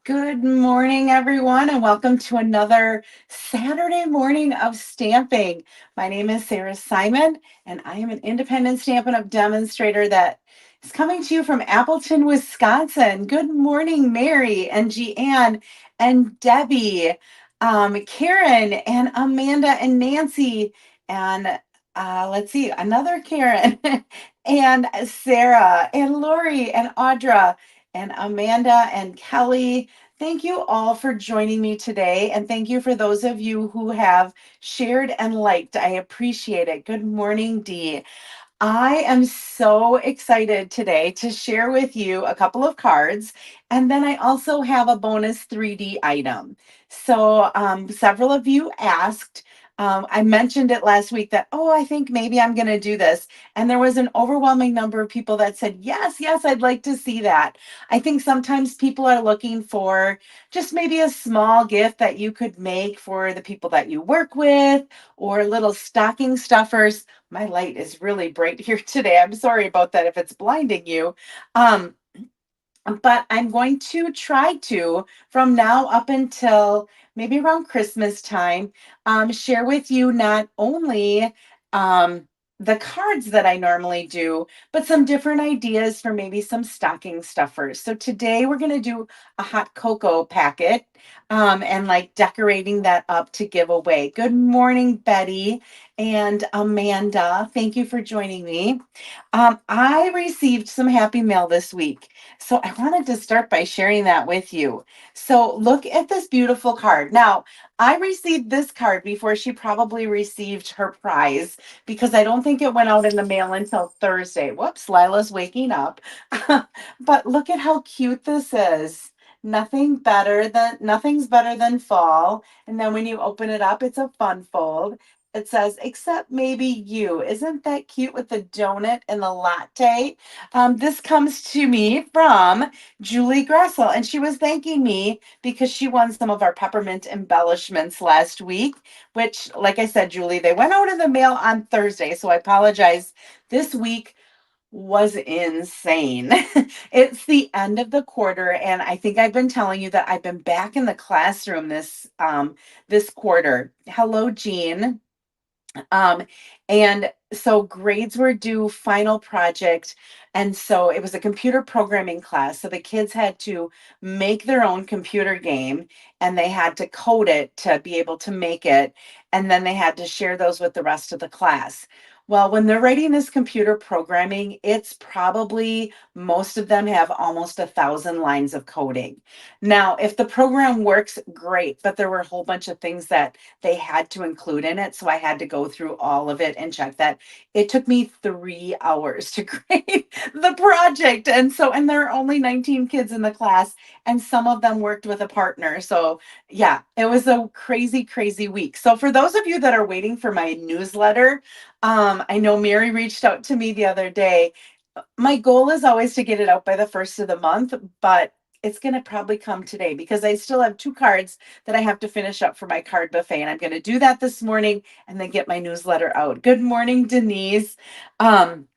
Good morning, everyone, and welcome to another Saturday morning of stamping. My name is Sarah Simon, and I am an independent Stampin' Up! Demonstrator that is coming to you from Appleton, Wisconsin. Good morning, Mary and Jeanne and Debbie, Karen and Amanda and Nancy, and let's see, another Karen, and Sarah and Lori and Audra and Amanda and Kelly. Thank you all for joining me today. And thank you for those of you who have shared and liked. I appreciate it. Good morning, Dee. I am so excited today to share with you a couple of cards. And then I also have a bonus 3D item. So, several of you asked. I mentioned it last week that, oh, I think maybe I'm going to do this. And there was an overwhelming number of people that said, yes, yes, I'd like to see that. I think sometimes people are looking for just maybe a small gift that you could make for the people that you work with or little stocking stuffers. My light is really bright here today. I'm sorry about that if it's blinding you. Um, but I'm going to try to, from now up until maybe around Christmas time, share with you not only the cards that I normally do, but some different ideas for maybe some stocking stuffers. So today we're going to do a hot cocoa packet and like decorating that up to give away. Good morning, Betty and Amanda. Thank you for joining me. I received some happy mail this week. So I wanted to start by sharing that with you. So look at this beautiful card. Now, I received this card before she probably received her prize because I don't think it went out in the mail until Thursday. Whoops, Lila's waking up. But look at how cute this is. Nothing's better than fall. And then when you open it up, it's a fun fold. It says, except maybe you. Isn't that cute with the donut and the latte? This comes to me from Julie Gressel, and she was thanking me because she won some of our peppermint embellishments last week, which, like I said, Julie, they went out in the mail on Thursday, so I apologize. This week was insane. It's the end of the quarter, and I think I've been telling you that I've been back in the classroom this quarter. Hello, Jean. Um, and so grades were due, final project. And so it was a computer programming class. So the kids had to make their own computer game and they had to code it to be able to make it. And then they had to share those with the rest of the class. Well, when they're writing this computer programming, it's probably most of them have almost 1,000 lines of coding. Now, if the program works, great, but there were a whole bunch of things that they had to include in it. So I had to go through all of it and check that. It took me 3 hours to grade the project. And there are only 19 kids in the class, and some of them worked with a partner. So yeah, it was a crazy, crazy week. So for those of you that are waiting for my newsletter, I know Mary reached out to me the other day. My goal is always to get it out by the first of the month, but it's going to probably come today because I still have 2 cards that I have to finish up for my card buffet. And I'm going to do that this morning and then get my newsletter out. Good morning, Denise. Um,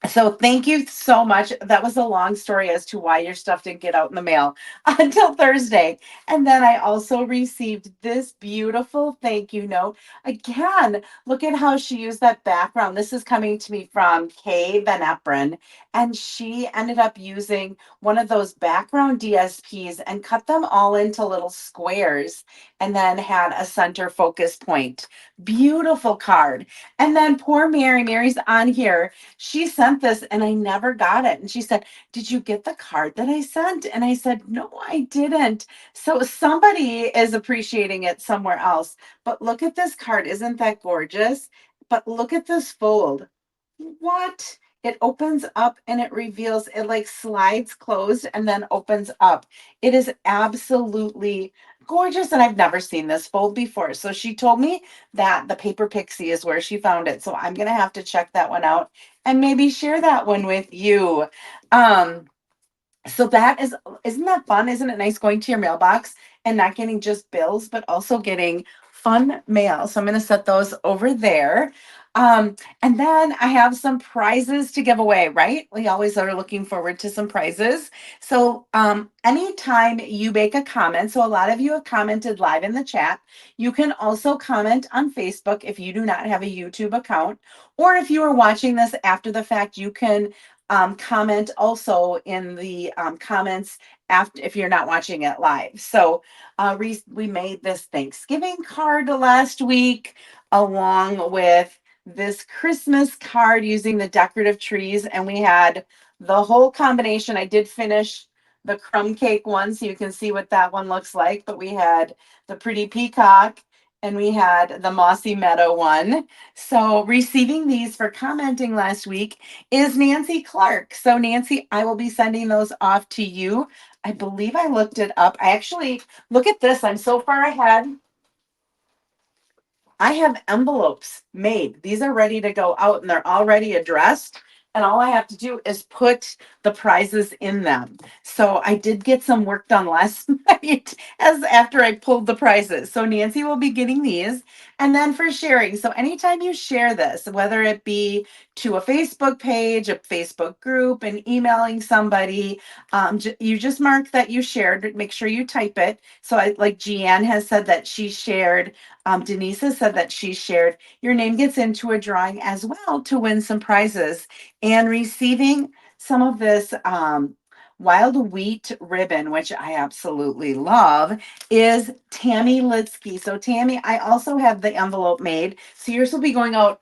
so thank you so much. That was a long story as to why your stuff didn't get out in the mail until Thursday. And then I also received this beautiful thank you note. Again, look at how she used that background. This is coming to me from Kay Van Epren, and she ended up using one of those background DSPs and cut them all into little squares and then had a center focus point. Beautiful card. And then poor Mary's on here. She sent this and I never got it. And she said, did you get the card that I sent? And I said, no, I didn't. So somebody is appreciating it somewhere else. But look at this card. Isn't that gorgeous? But look at this fold. What? It opens up and it reveals, it like slides closed and then opens up. It is absolutely gorgeous. And I've never seen this fold before. So she told me that the paper pixie is where she found it. So I'm going to have to check that one out and maybe share that one with you. Um, so isn't that fun? Isn't it nice going to your mailbox and not getting just bills, but also getting fun mail? So I'm going to set those over there. And then I have some prizes to give away, right? We always are looking forward to some prizes. So, anytime you make a comment, so a lot of you have commented live in the chat. You can also comment on Facebook if you do not have a YouTube account, or if you are watching this after the fact, you can comment also in the comments after if you're not watching it live. So, we made this Thanksgiving card last week along with this Christmas card using the decorative trees, and we had the whole combination. I did finish the crumb cake one, so you can see what that one looks like, but we had the pretty peacock and we had the mossy meadow one. So receiving these for commenting last week is Nancy Clark. So Nancy, I will be sending those off to you. I believe I looked it up. I actually, look at this, I'm so far ahead. I have envelopes made. These are ready to go out and they're already addressed. And all I have to do is put the prizes in them. So I did get some work done last night as after I pulled the prizes. So Nancy will be getting these. And then for sharing. So anytime you share this, whether it be to a Facebook page, a Facebook group, and emailing somebody, you just mark that you shared. Make sure you type it. So I like Jeanne has said that she shared, Denise has said that she shared. Your name gets into a drawing as well to win some prizes and receiving some of this wild wheat ribbon, which I absolutely love, is Tammy Litsky. So Tammy, I also have the envelope made. So yours will be going out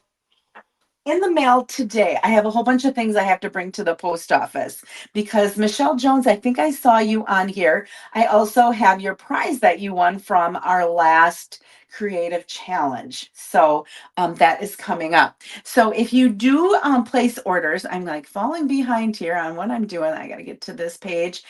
in the mail today. I have a whole bunch of things I have to bring to the post office because Michelle Jones, I think I saw you on here. I also have your prize that you won from our last creative challenge. So that is coming up. So if you do place orders, I'm like falling behind here on what I'm doing. I got to get to this page.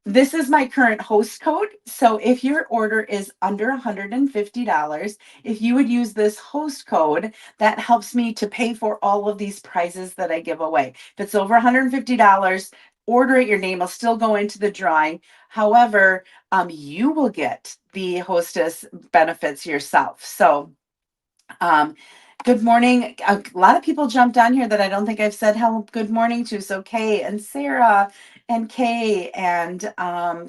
This is my current host code. So if your order is under $150, if you would use this host code, that helps me to pay for all of these prizes that I give away. If it's over $150, order it, your name will still go into the drawing. However, you will get the hostess benefits yourself. So, um, good morning. A lot of people jumped on here that I don't think I've said hello, good morning to. So, Kay and Sarah and Kay and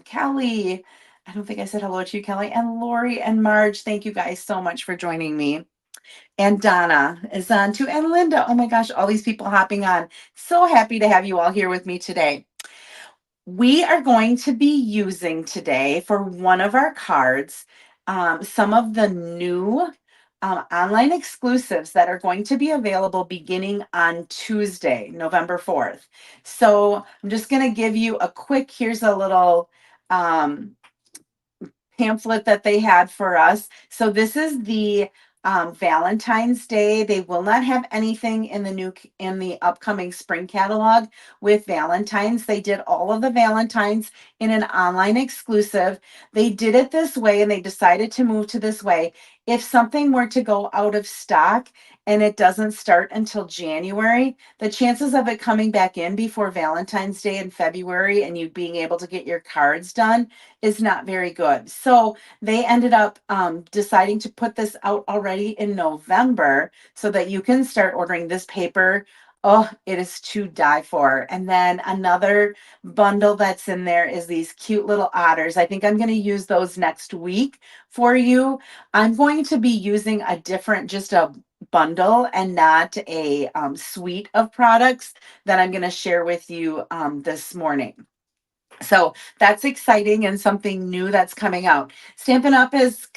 Kelly. I don't think I said hello to you, Kelly, and Lori and Marge. Thank you guys so much for joining me. And Donna is on too. And Linda, oh my gosh, all these people hopping on. So happy to have you all here with me today. We are going to be using today for one of our cards some of the new online exclusives that are going to be available beginning on Tuesday, November 4th. So I'm just going to give you a quick, here's a little pamphlet that they had for us. So this is the Valentine's Day. They will not have anything in the upcoming spring catalog with Valentine's. They did all of the Valentines in an online exclusive. They did it this way and they decided to move to this way. If something were to go out of stock and it doesn't start until January, the chances of it coming back in before Valentine's Day in February and you being able to get your cards done is not very good. So they ended up deciding to put this out already in November so that you can start ordering this paper. Oh, it is to die for. And then another bundle that's in there is these cute little otters. I think I'm going to use those next week for you. I'm going to be using a different, just a bundle and not a suite of products that I'm going to share with you this morning. So that's exciting and something new that's coming out. Stampin' Up!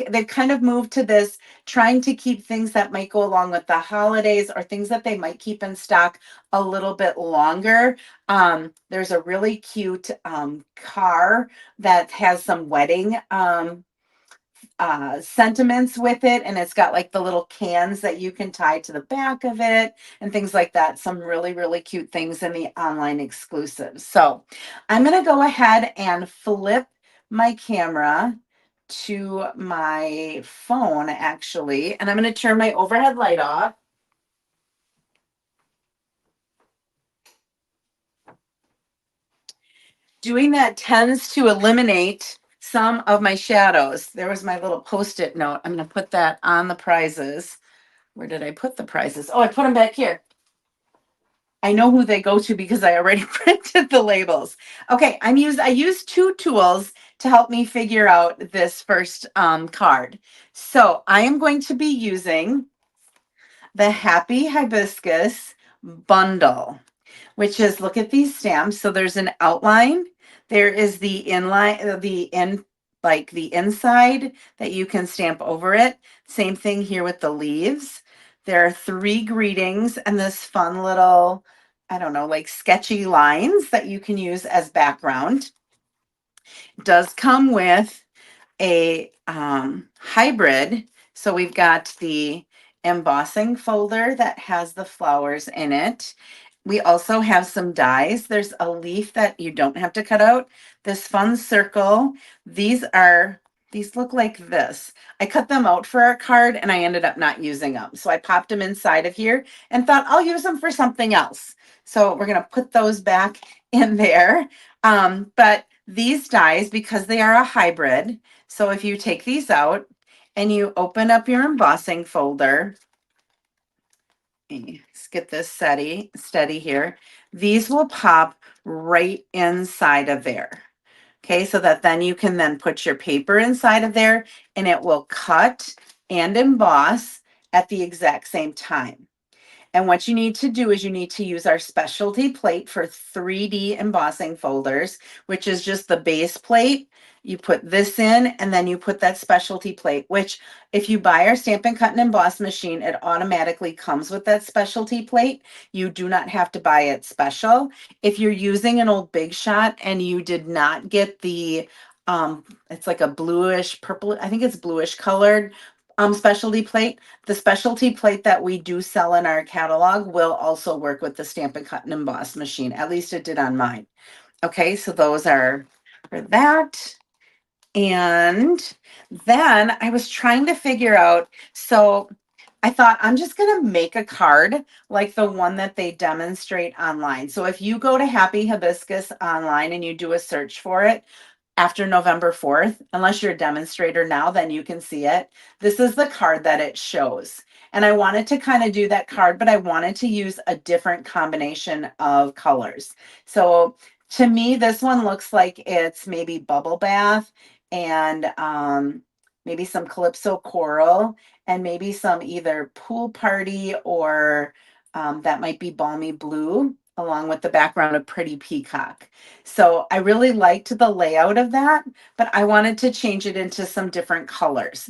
They've kind of moved to this, trying to keep things that might go along with the holidays or things that they might keep in stock a little bit longer. There's a really cute car that has some wedding sentiments with it, and it's got like the little cans that you can tie to the back of it and things like that. Some really, really cute things in the online exclusives. So I'm going to go ahead and flip my camera to my phone actually, and I'm going to turn my overhead light off. Doing that tends to eliminate some of my shadows. There was my little post-it note. I'm going to put that on the prizes Where did I put the prizes? Oh, I put them back here. I know who they go to because I already printed the labels. Okay, I used two tools to help me figure out this first card. So I am going to be using the Happy Hibiscus bundle, which is, look at these stamps. So there's an outline. There is the inline, like the inside that you can stamp over it. Same thing here with the leaves. There are three greetings and this fun little, I don't know, like sketchy lines that you can use as background. It does come with a hybrid. So we've got the embossing folder that has the flowers in it. We also have some dies. There's a leaf that you don't have to cut out. This fun circle. These look like this. I cut them out for our card and I ended up not using them. So I popped them inside of here and thought I'll use them for something else. So we're going to put those back in there. But these dies, because they are a hybrid, so if you take these out and you open up your embossing folder, let's get this steady here. These will pop right inside of there. Okay, so that then you can then put your paper inside of there and it will cut and emboss at the exact same time. And what you need to do is you need to use our specialty plate for 3D embossing folders, which is just the base plate. You put this in and then you put that specialty plate, which if you buy our Stampin' Cut and Emboss machine, it automatically comes with that specialty plate. You do not have to buy it special. If you're using an old Big Shot and you did not get the, it's like a bluish purple, I think it's bluish colored specialty plate. The specialty plate that we do sell in our catalog will also work with the Stampin' Cut and Emboss machine. At least it did on mine. Okay, so those are for that. And then I was trying to figure out, so I thought I'm just going to make a card like the one that they demonstrate online. So if you go to Happy Hibiscus online and you do a search for it, after November 4th, unless you're a demonstrator now, then you can see it. This is the card that it shows. And I wanted to kind of do that card, but I wanted to use a different combination of colors. So to me, this one looks like it's maybe bubble bath and maybe some calypso coral and maybe some either pool party or that might be balmy blue along with the background of pretty peacock. So I really liked the layout of that, but I wanted to change it into some different colors.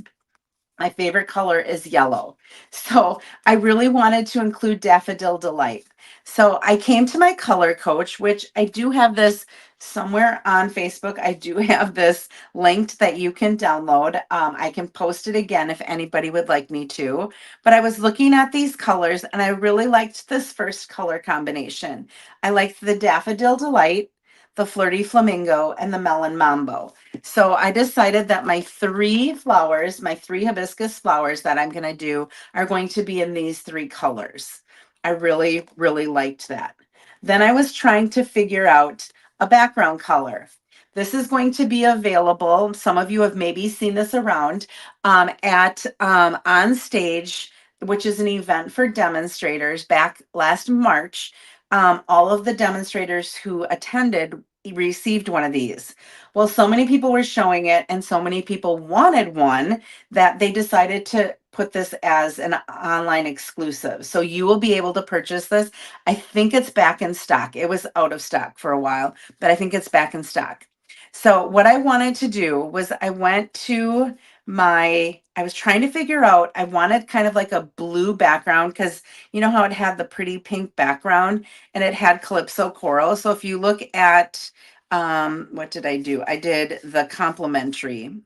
My favorite color is yellow. So I really wanted to include Daffodil Delight. So I came to my color coach, which I do have this somewhere on Facebook. I do have this linked that you can download. I can post it again if anybody would like me to. But I was looking at these colors and I really liked this first color combination. I liked the Daffodil Delight, the Flirty Flamingo, and the Melon Mambo. So I decided that my three flowers, my three hibiscus flowers that I'm going to do are going to be in these three colors. I really, really liked that. Then I was trying to figure out a background color. This is going to be available. Some of you have maybe seen this around at On Stage, which is an event for demonstrators back last March. All of the demonstrators who attended received one of these. Well, so many people were showing it and so many people wanted one that they decided to put this as an online exclusive. So you will be able to purchase this. I think it's back in stock. It was out of stock for a while, but I think it's back in stock. So what I wanted to do was I went to I was trying to figure out, I wanted kind of like a blue background because you know how it had the pretty pink background and it had calypso coral. So if you look at what did I do? I did the complimentary.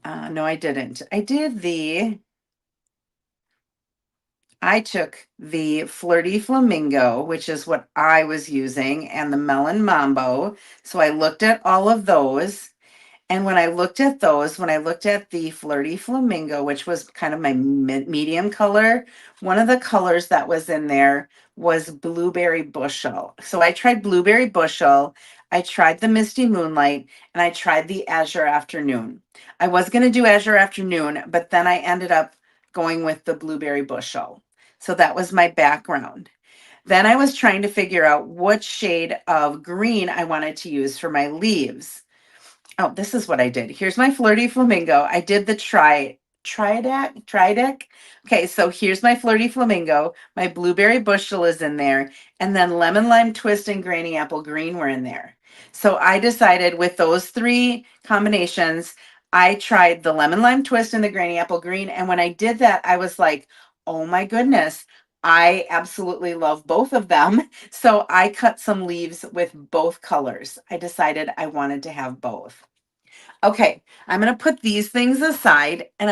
No, I didn't. I took the Flirty Flamingo, which is what I was using, and the Melon Mambo. So I looked at all of those. And when I looked at those, when I looked at the Flirty Flamingo, which was kind of my medium color, one of the colors that was in there was Blueberry Bushel. So I tried Blueberry Bushel, I tried the Misty Moonlight, and I tried the Azure Afternoon. I was going to do Azure Afternoon, but then I ended up going with the blueberry bushel. So that was my background. Then I was trying to figure out what shade of green I wanted to use for my leaves. Oh, this is what I did. Here's my flirty flamingo. I did the triadic. Okay, so here's my flirty flamingo. My blueberry bushel is in there, and then lemon lime twist and granny apple green were in there. So I decided with those three combinations, I tried the lemon lime twist and the granny apple green, and when I did that, I was like, "Oh my goodness, I absolutely love both of them." So I cut some leaves with both colors. I decided I wanted to have both. Okay, I'm gonna put these things aside and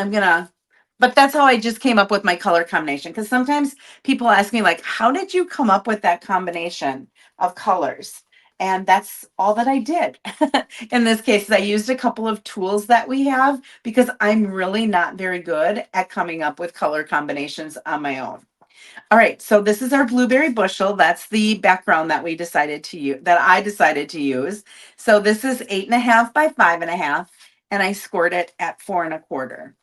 but that's how I just came up with my color combination. Because sometimes people ask me, like, how did you come up with that combination of colors? And that's all that I did. In this case, I used a couple of tools that we have because I'm really not very good at coming up with color combinations on my own. All right, so this is our blueberry bushel. That's the background that we decided to use, that I decided to use. So this is 8.5 by 5.5, and I scored it at 4.25.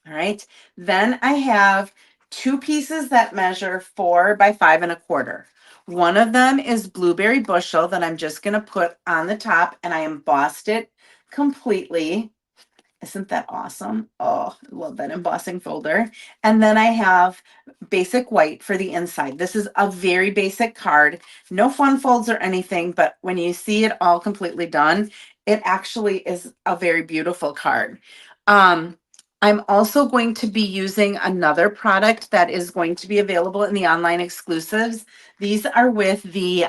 All right, then I have two pieces that measure 4 by 5.25. One of them is blueberry bushel that I'm just going to put on the top, and I embossed it completely. Isn't that awesome? Oh, I love that embossing folder. And then I have basic white for the inside. This is a very basic card, no fun folds or anything, but when you see it all completely done, it actually is a very beautiful card. Um, I'm also going to be using another product that is going to be available in the online exclusives. These are with the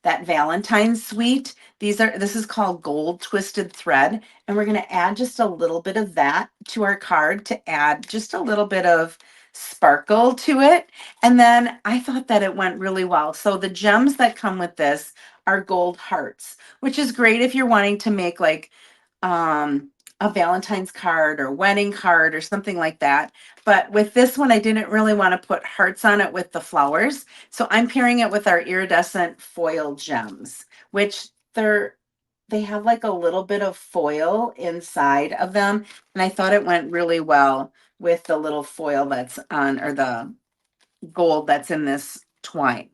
that Valentine's suite. This is called Gold Twisted Thread, and we're going to add just a little bit of that to our card to add just a little bit of sparkle to it. And then I thought that it went really well. So the gems that come with this are gold hearts, which is great if you're wanting to make like um, a Valentine's card or wedding card or something like that. But with this one, I didn't really want to put hearts on it with the flowers. So I'm pairing it with our iridescent foil gems, which they have like a little bit of foil inside of them. And I thought it went really well with the little foil that's on, or the gold that's in this twine.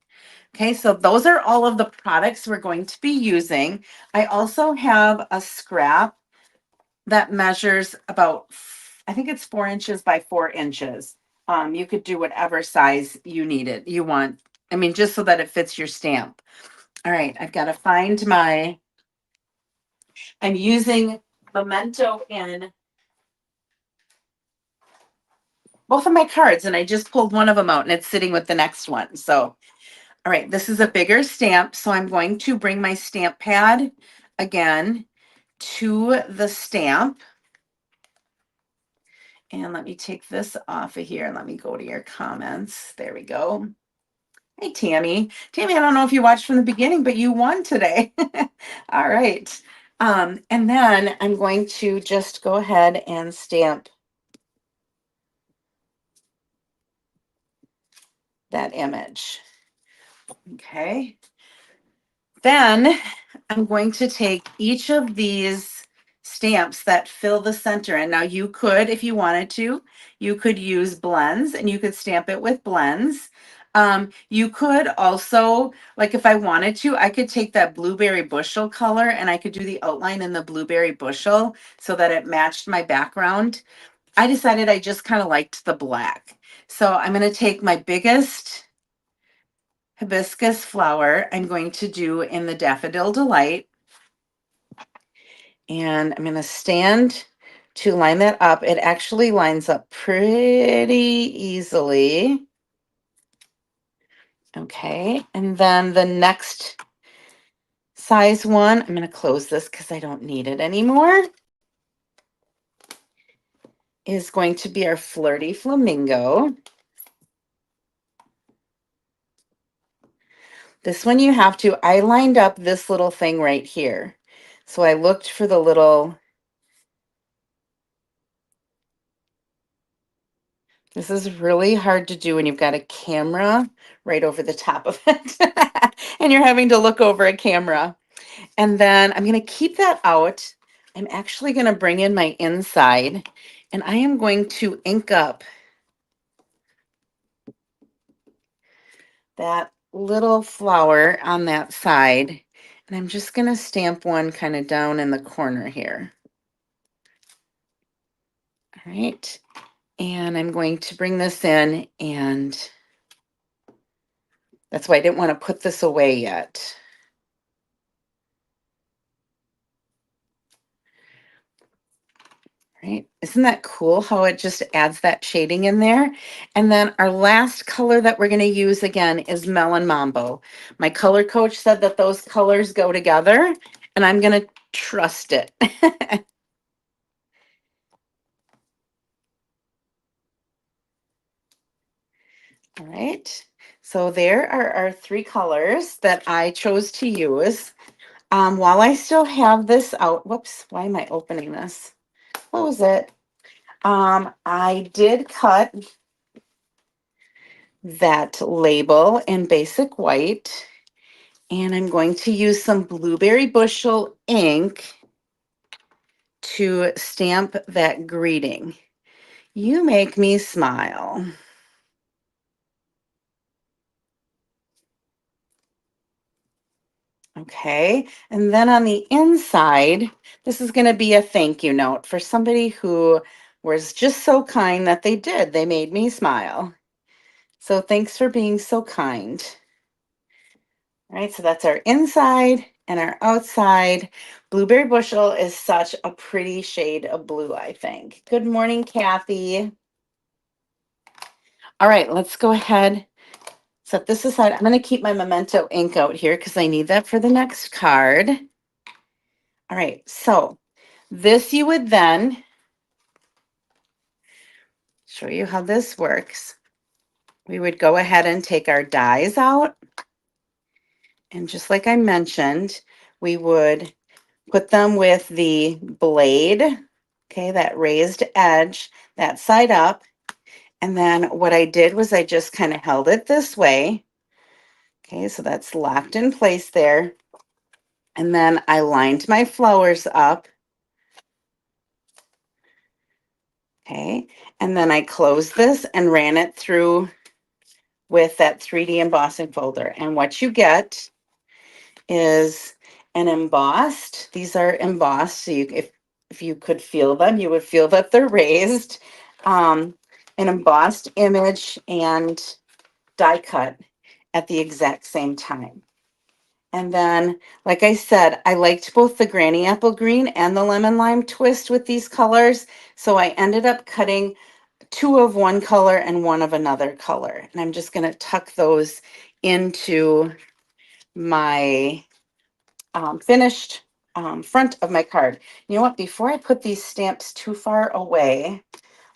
Okay, so those are all of the products we're going to be using. I also have a scrap that measures about, I think it's 4 inches by 4 inches. You could do whatever size you want. I mean, just so that it fits your stamp. All right, I've got to find I'm using Memento in both of my cards, and I just pulled one of them out and it's sitting with the next one. So, all right, this is a bigger stamp. So I'm going to bring my stamp pad again to the stamp. And let me take this off of here and let me go to your comments. There we go. Hey, Tammy. Tammy, I don't know if you watched from the beginning, but you won today. All right. And then I'm going to just go ahead and stamp that image. Okay. Then I'm going to take each of these stamps that fill the center. And now you could, if you wanted to, you could use blends and you could stamp it with blends. You could also, like if I wanted to, I could take that blueberry bushel color and I could do the outline in the blueberry bushel so that it matched my background. I decided I just kind of liked the black. So I'm going to take my biggest hibiscus flower I'm going to do in the Daffodil Delight. And I'm going to stand to line that up. It actually lines up pretty easily. Okay, and then the next size one, I'm going to close this because I don't need it anymore, is going to be our Flirty Flamingo. This one you have to, I lined up this little thing right here. So I looked for the little, this is really hard to do when you've got a camera right over the top of it and you're having to look over a camera. And then I'm going to keep that out. I'm actually going to bring in my inside And I am going to ink up that little flower on that side. And I'm just going to stamp one kind of down in the corner here. All right. And I'm going to bring this in, and that's why I didn't want to put this away yet. Right? Isn't that cool how it just adds that shading in there? And then our last color that we're going to use again is Melon Mambo. My color coach said that those colors go together, and I'm going to trust it. All right. So there are our three colors that I chose to use. While I still have this out, whoops, why am I opening this? Close it. I did cut that label in basic white, and I'm going to use some blueberry bushel ink to stamp that greeting. You make me smile. Okay, and then on the inside, this is going to be a thank you note for somebody who was just so kind that they did. They made me smile. So thanks for being so kind. All right, so that's our inside and our outside. Blueberry bushel is such a pretty shade of blue, I think. Good morning, Kathy. All right, let's go ahead, set this aside. I'm going to keep my memento ink out here because I need that for the next card. All right, so this you would then show you how this works. We would go ahead and take our dies out. And just like I mentioned, we would put them with the blade, okay, that raised edge, that side up. And then what I did was I just kind of held it this way. Okay, so that's locked in place there. And then I lined my flowers up. Okay, and then I closed this and ran it through with that 3D embossing folder. And what you get is an embossed. These are embossed, so if you could feel them, you would feel that they're raised. An embossed image and die cut at the exact same time. And then, like I said, I liked both the granny apple green and the lemon lime twist with these colors. So I ended up cutting two of one color and one of another color. And I'm just going to tuck those into my finished front of my card. You know what? Before I put these stamps too far away,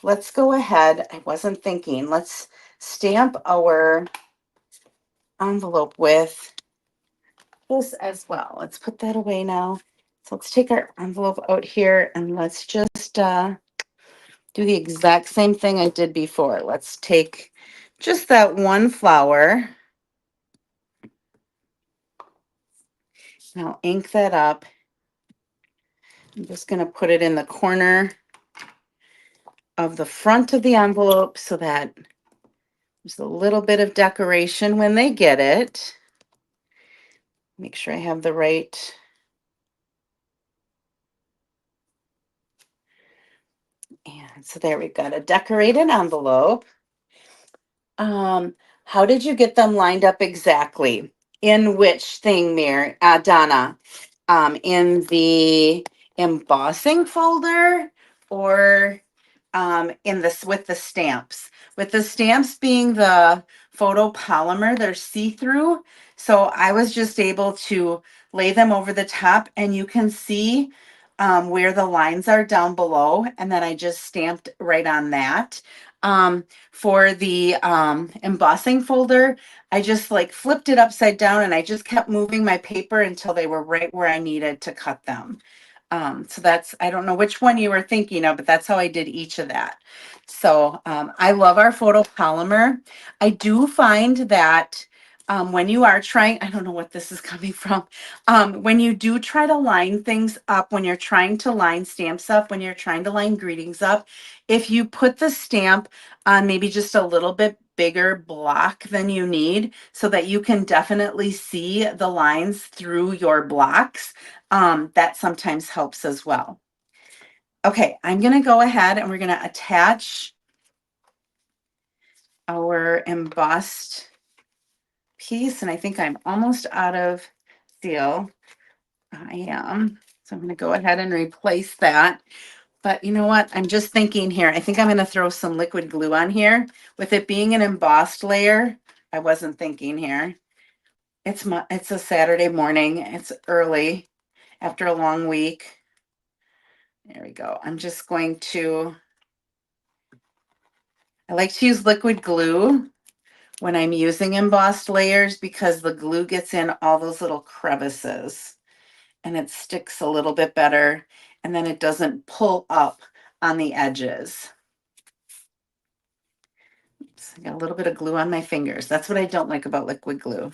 let's go ahead. I wasn't thinking. Let's stamp our envelope with this as well. Let's put that away now. So let's take our envelope out here and let's just do the exact same thing I did before. Let's take just that one flower. Now ink that up. I'm just going to put it in the corner of the front of the envelope so that there's a little bit of decoration when they get it. Make sure I have the right. And so there we've got a decorated envelope. How did you get them lined up exactly? In which thing, Mary, Donna? In the embossing folder or in this with the stamps? With the stamps being the photopolymer, they're see-through. So I was just able to lay them over the top and you can see where the lines are down below. And then I just stamped right on that. For the embossing folder, I just like flipped it upside down and I just kept moving my paper until they were right where I needed to cut them. So that's, I don't know which one you were thinking of, but that's how I did each of that. So I love our photopolymer. I do find that when you are trying, I don't know what this is coming from. When you do try to line things up, when you're trying to line stamps up, when you're trying to line greetings up, if you put the stamp on maybe just a little bit bigger block than you need so that you can definitely see the lines through your blocks, that sometimes helps as well. Okay, I'm going to go ahead and we're going to attach our embossed piece, and I think I'm almost out of seal. I am. So I'm going to go ahead and replace that. But you know what? I'm just thinking here. I think I'm going to throw some liquid glue on here. With it being an embossed layer, I wasn't thinking here. It's a Saturday morning. It's early after a long week. There we go. I'm just going to, I like to use liquid glue when I'm using embossed layers because the glue gets in all those little crevices and it sticks a little bit better, and then it doesn't pull up on the edges. Oops, I got a little bit of glue on my fingers. That's what I don't like about liquid glue.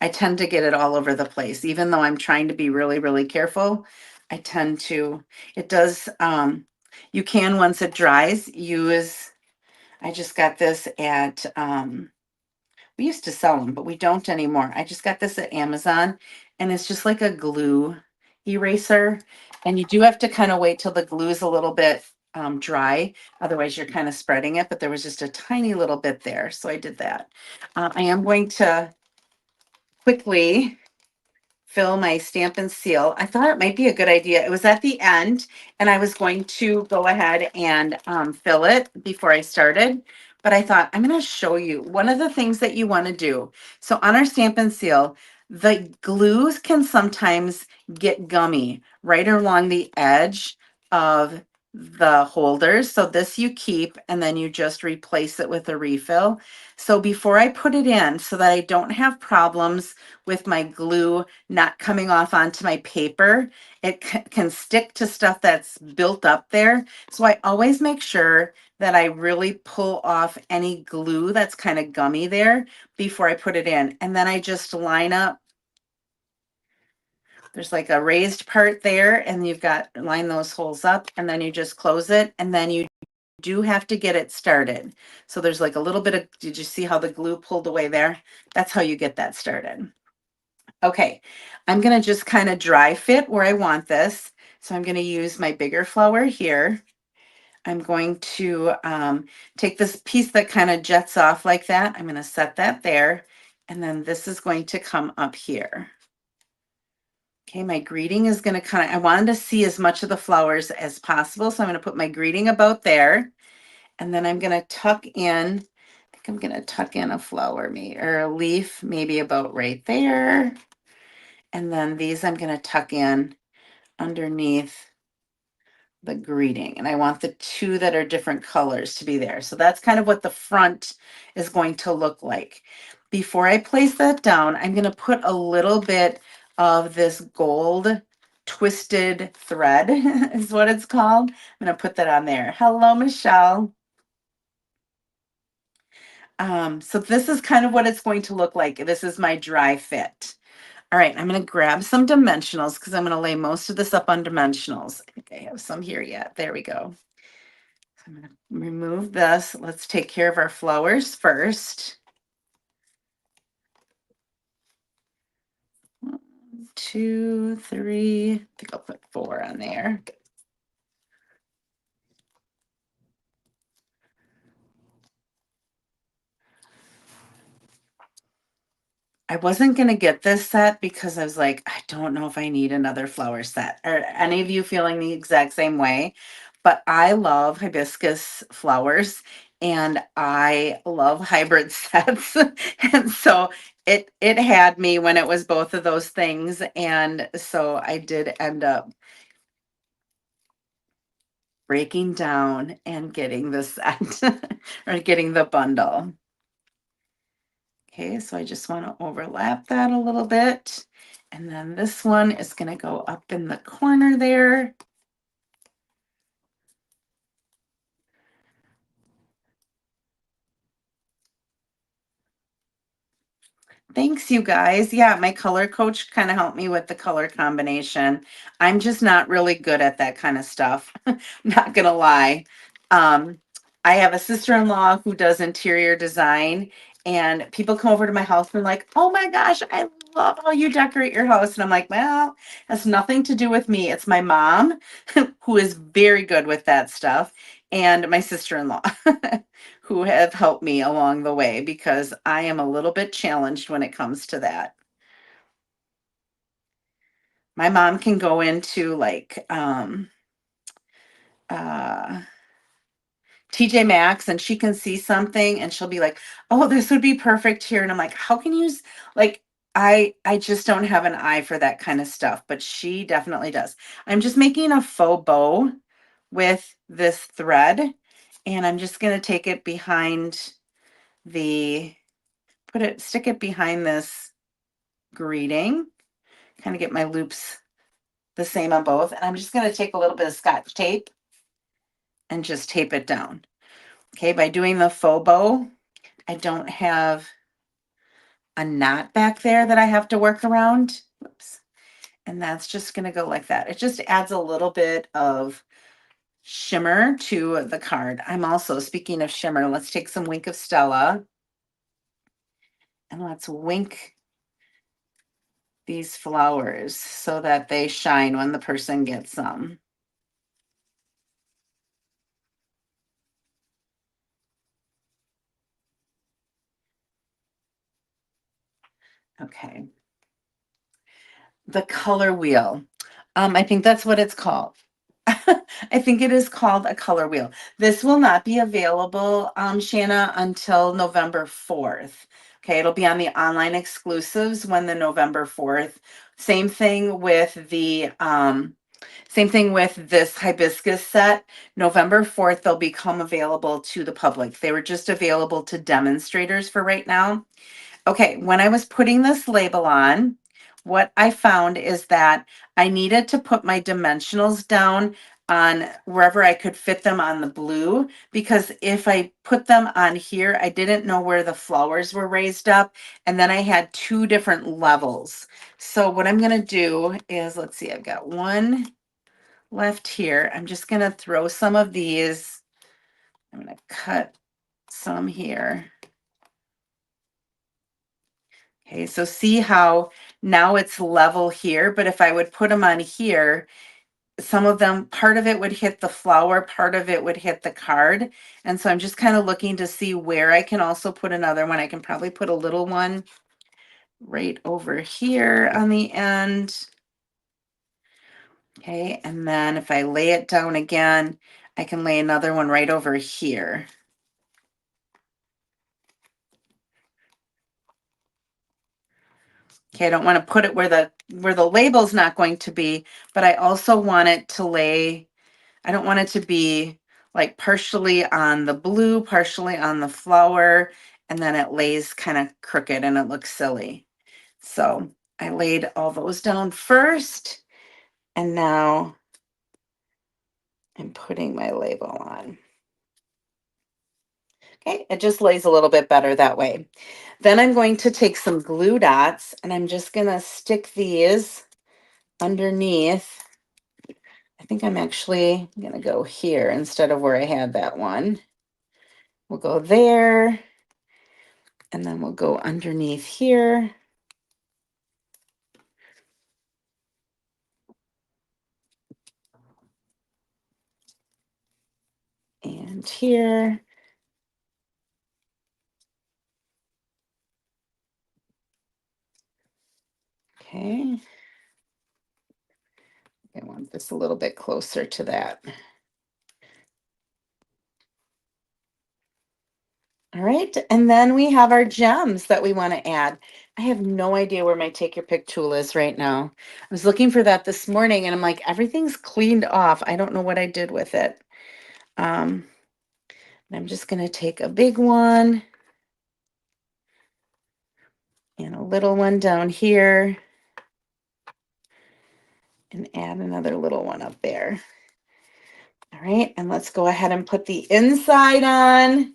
I tend to get it all over the place. Even though I'm trying to be really, really careful, I tend to, it does, you can, once it dries, use, I just got this at, we used to sell them, but we don't anymore. I just got this at Amazon, and it's just like a glue eraser. And you do have to kind of wait till the glue is a little bit dry. Otherwise, you're kind of spreading it. But there was just a tiny little bit there. So I did that. I am going to quickly fill my stamp and seal. I thought it might be a good idea. It was at the end, and I was going to go ahead and fill it before I started. But I thought I'm going to show you one of the things that you want to do. So on our stamp and seal, the glues can sometimes get gummy right along the edge of the holders. So this you keep, and then you just replace it with a refill. So before I put it in, so that I don't have problems with my glue not coming off onto my paper, it can stick to stuff that's built up there. So I always make sure that I really pull off any glue that's kind of gummy there before I put it in. And then I just line up. There's like a raised part there, and you've got line those holes up, and then you just close it, and then you do have to get it started. So there's like a little bit of, did you see how the glue pulled away there? That's how you get that started. Okay, I'm going to just kind of dry fit where I want this. So I'm going to use my bigger flower here. I'm going to take this piece that kind of jets off like that. I'm going to set that there. And then this is going to come up here. Okay, my greeting is going to kind of, I wanted to see as much of the flowers as possible. So I'm going to put my greeting about there. And then I'm going to tuck in, I think I'm going to tuck in a flower or a leaf, maybe about right there. And then these I'm going to tuck in underneath the greeting. And I want the two that are different colors to be there. So that's kind of what the front is going to look like. Before I place that down, I'm going to put a little bit of this gold twisted thread is what it's called. I'm going to put that on there. Hello, Michelle. So this is kind of what it's going to look like. This is my dry fit. All right, I'm going to grab some dimensionals because I'm going to lay most of this up on dimensionals. I think I have some here yet. There we go. So I'm going to remove this. Let's take care of our flowers first. 1, 2, 3. I think I'll put 4 on there. I wasn't going to get this set because I was like, I don't know if I need another flower set. Are any of you feeling the exact same way? But I love hibiscus flowers and I love hybrid sets. And so it had me when it was both of those things. And so I did end up breaking down and getting the set or getting the bundle. Okay, so I just want to overlap that a little bit. And then this one is going to go up in the corner there. Thanks, you guys. Yeah, my color coach kind of helped me with the color combination. I'm just not really good at that kind of stuff. Not gonna lie. Um, I have a sister-in-law who does interior design, and people come over to my house and like, "Oh my gosh, I love how you decorate your house." And I'm like, "Well, has nothing to do with me. It's my mom, who is very good with that stuff, and my sister-in-law." Who have helped me along the way because I am a little bit challenged when it comes to that. My mom can go into like uh TJ Maxx and she can see something and she'll be like, "Oh, this would be perfect here." And I'm like, "How can you like I just don't have an eye for that kind of stuff, but she definitely does." I'm just making a faux bow with this thread and I'm just going to take it behind the stick it behind this greeting, kind of get my loops the same on both. And I'm just going to take a little bit of Scotch tape and just tape it down. Okay, by doing the faux bow, I don't have a knot back there that I have to work around. Oops. And that's just going to go like that. It just adds a little bit of shimmer to the card. I'm also, speaking of shimmer, let's take some Wink of Stella and let's wink these flowers so that they shine when the person gets them. Okay. The color wheel. I think that's what it's called. I think it is called a color wheel. This will not be available, Shanna, until November 4th. Okay, it'll be on the online exclusives when the November 4th. Same thing with this hibiscus set. November 4th, they'll become available to the public. They were just available to demonstrators for right now. Okay, when I was putting this label on, what I found is that I needed to put my dimensionals down on wherever I could fit them on the blue, because if I put them on here, I didn't know where the flowers were raised up, and then I had two different levels. So what I'm gonna do is, let's see, I've got one left here. I'm just gonna throw some of these. I'm gonna cut some here. Okay, so see how now it's level here, but if I would put them on here, some of them, part of it would hit the flower, part of it would hit the card. And so I'm just kind of looking to see where I can also put another one. I can probably put a little one right over here on the end. Okay, and then if I lay it down again, I can lay another one right over here. Okay, I don't want to put it where the label's not going to be, but I also want it to lay, I don't want it to be like partially on the blue, partially on the flower, and then it lays kind of crooked and it looks silly. So I laid all those down first, and now I'm putting my label on. Okay, it just lays a little bit better that way. Then I'm going to take some glue dots and I'm just going to stick these underneath. I think I'm actually going to go here instead of where I had that one. We'll go there, and then we'll go underneath here. And here. Okay. I want this a little bit closer to that. All right, and then we have our gems that we want to add. I have no idea where my take your pick tool is right now. I was looking for that this morning and I'm like, everything's cleaned off. I don't know what I did with it. I'm just going to take a big one and a little one down here and add another little one up there. All right, and let's go ahead and put the inside on.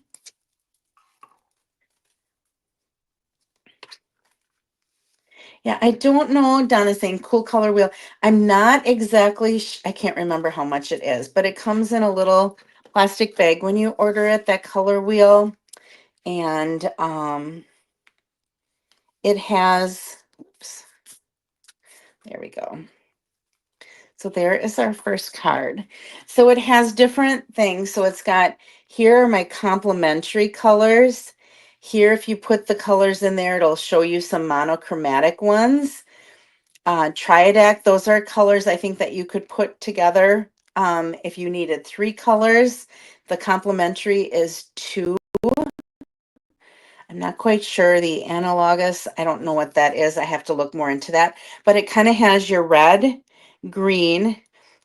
Yeah, I don't know. Donna's saying cool color wheel. I'm not exactly, I can't remember how much it is, but it comes in a little plastic bag when you order it, that color wheel. And it has, oops, there we go. So there is our first card. So it has different things. So it's got, here are my complementary colors. Here, if you put the colors in there, it'll show you some monochromatic ones. Triadac, those are colors I think that you could put together if you needed three colors. The complementary is two. I'm not quite sure the analogus. I don't know what that is. I have to look more into that. But it kind of has your red, green,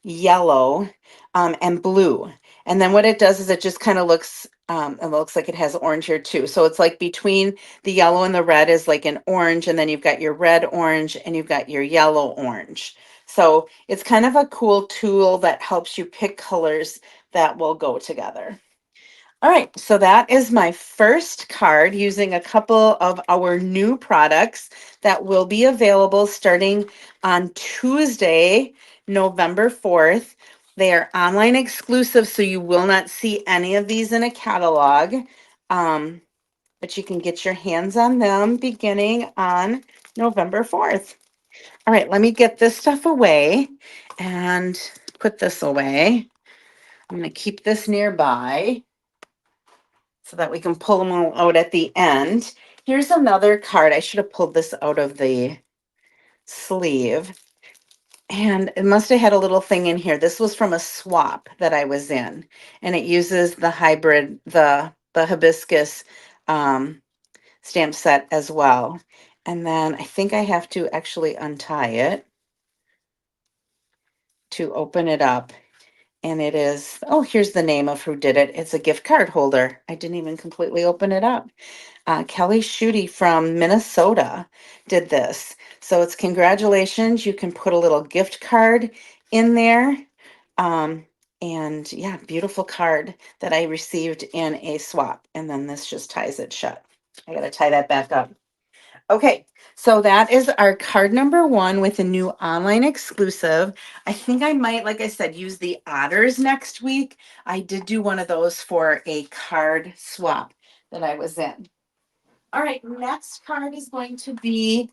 yellow, and blue. And then what it does is it just kind of looks, it looks like it has orange here too. So it's like between the yellow and the red is like an orange, and then you've got your red orange and you've got your yellow orange. So it's kind of a cool tool that helps you pick colors that will go together. All right, so that is my first card using a couple of our new products that will be available starting on Tuesday, November 4th. They are online exclusive, so you will not see any of these in a catalog, um, but you can get your hands on them beginning on November 4th. All right, let me get this stuff away and put this away. I'm going to keep this nearby so that we can pull them all out at the end. Here's another card. I should have pulled this out of the sleeve. And it must have had a little thing in here. This was from a swap that I was in. And it uses the hybrid, the hibiscus stamp set as well. And then I think I have to actually untie it to open it up. And it is, oh, here's the name of who did it. It's a gift card holder. I didn't even completely open it up. Kelly Schutte from Minnesota did this. So it's congratulations. You can put a little gift card in there. Um, and yeah, beautiful card that I received in a swap. And then this just ties it shut. I got to tie that back up. Okay, so that is our card number one with a new online exclusive. I think I might, like I said, use the otters next week. I did do one of those for a card swap that I was in. All right, next card is going to be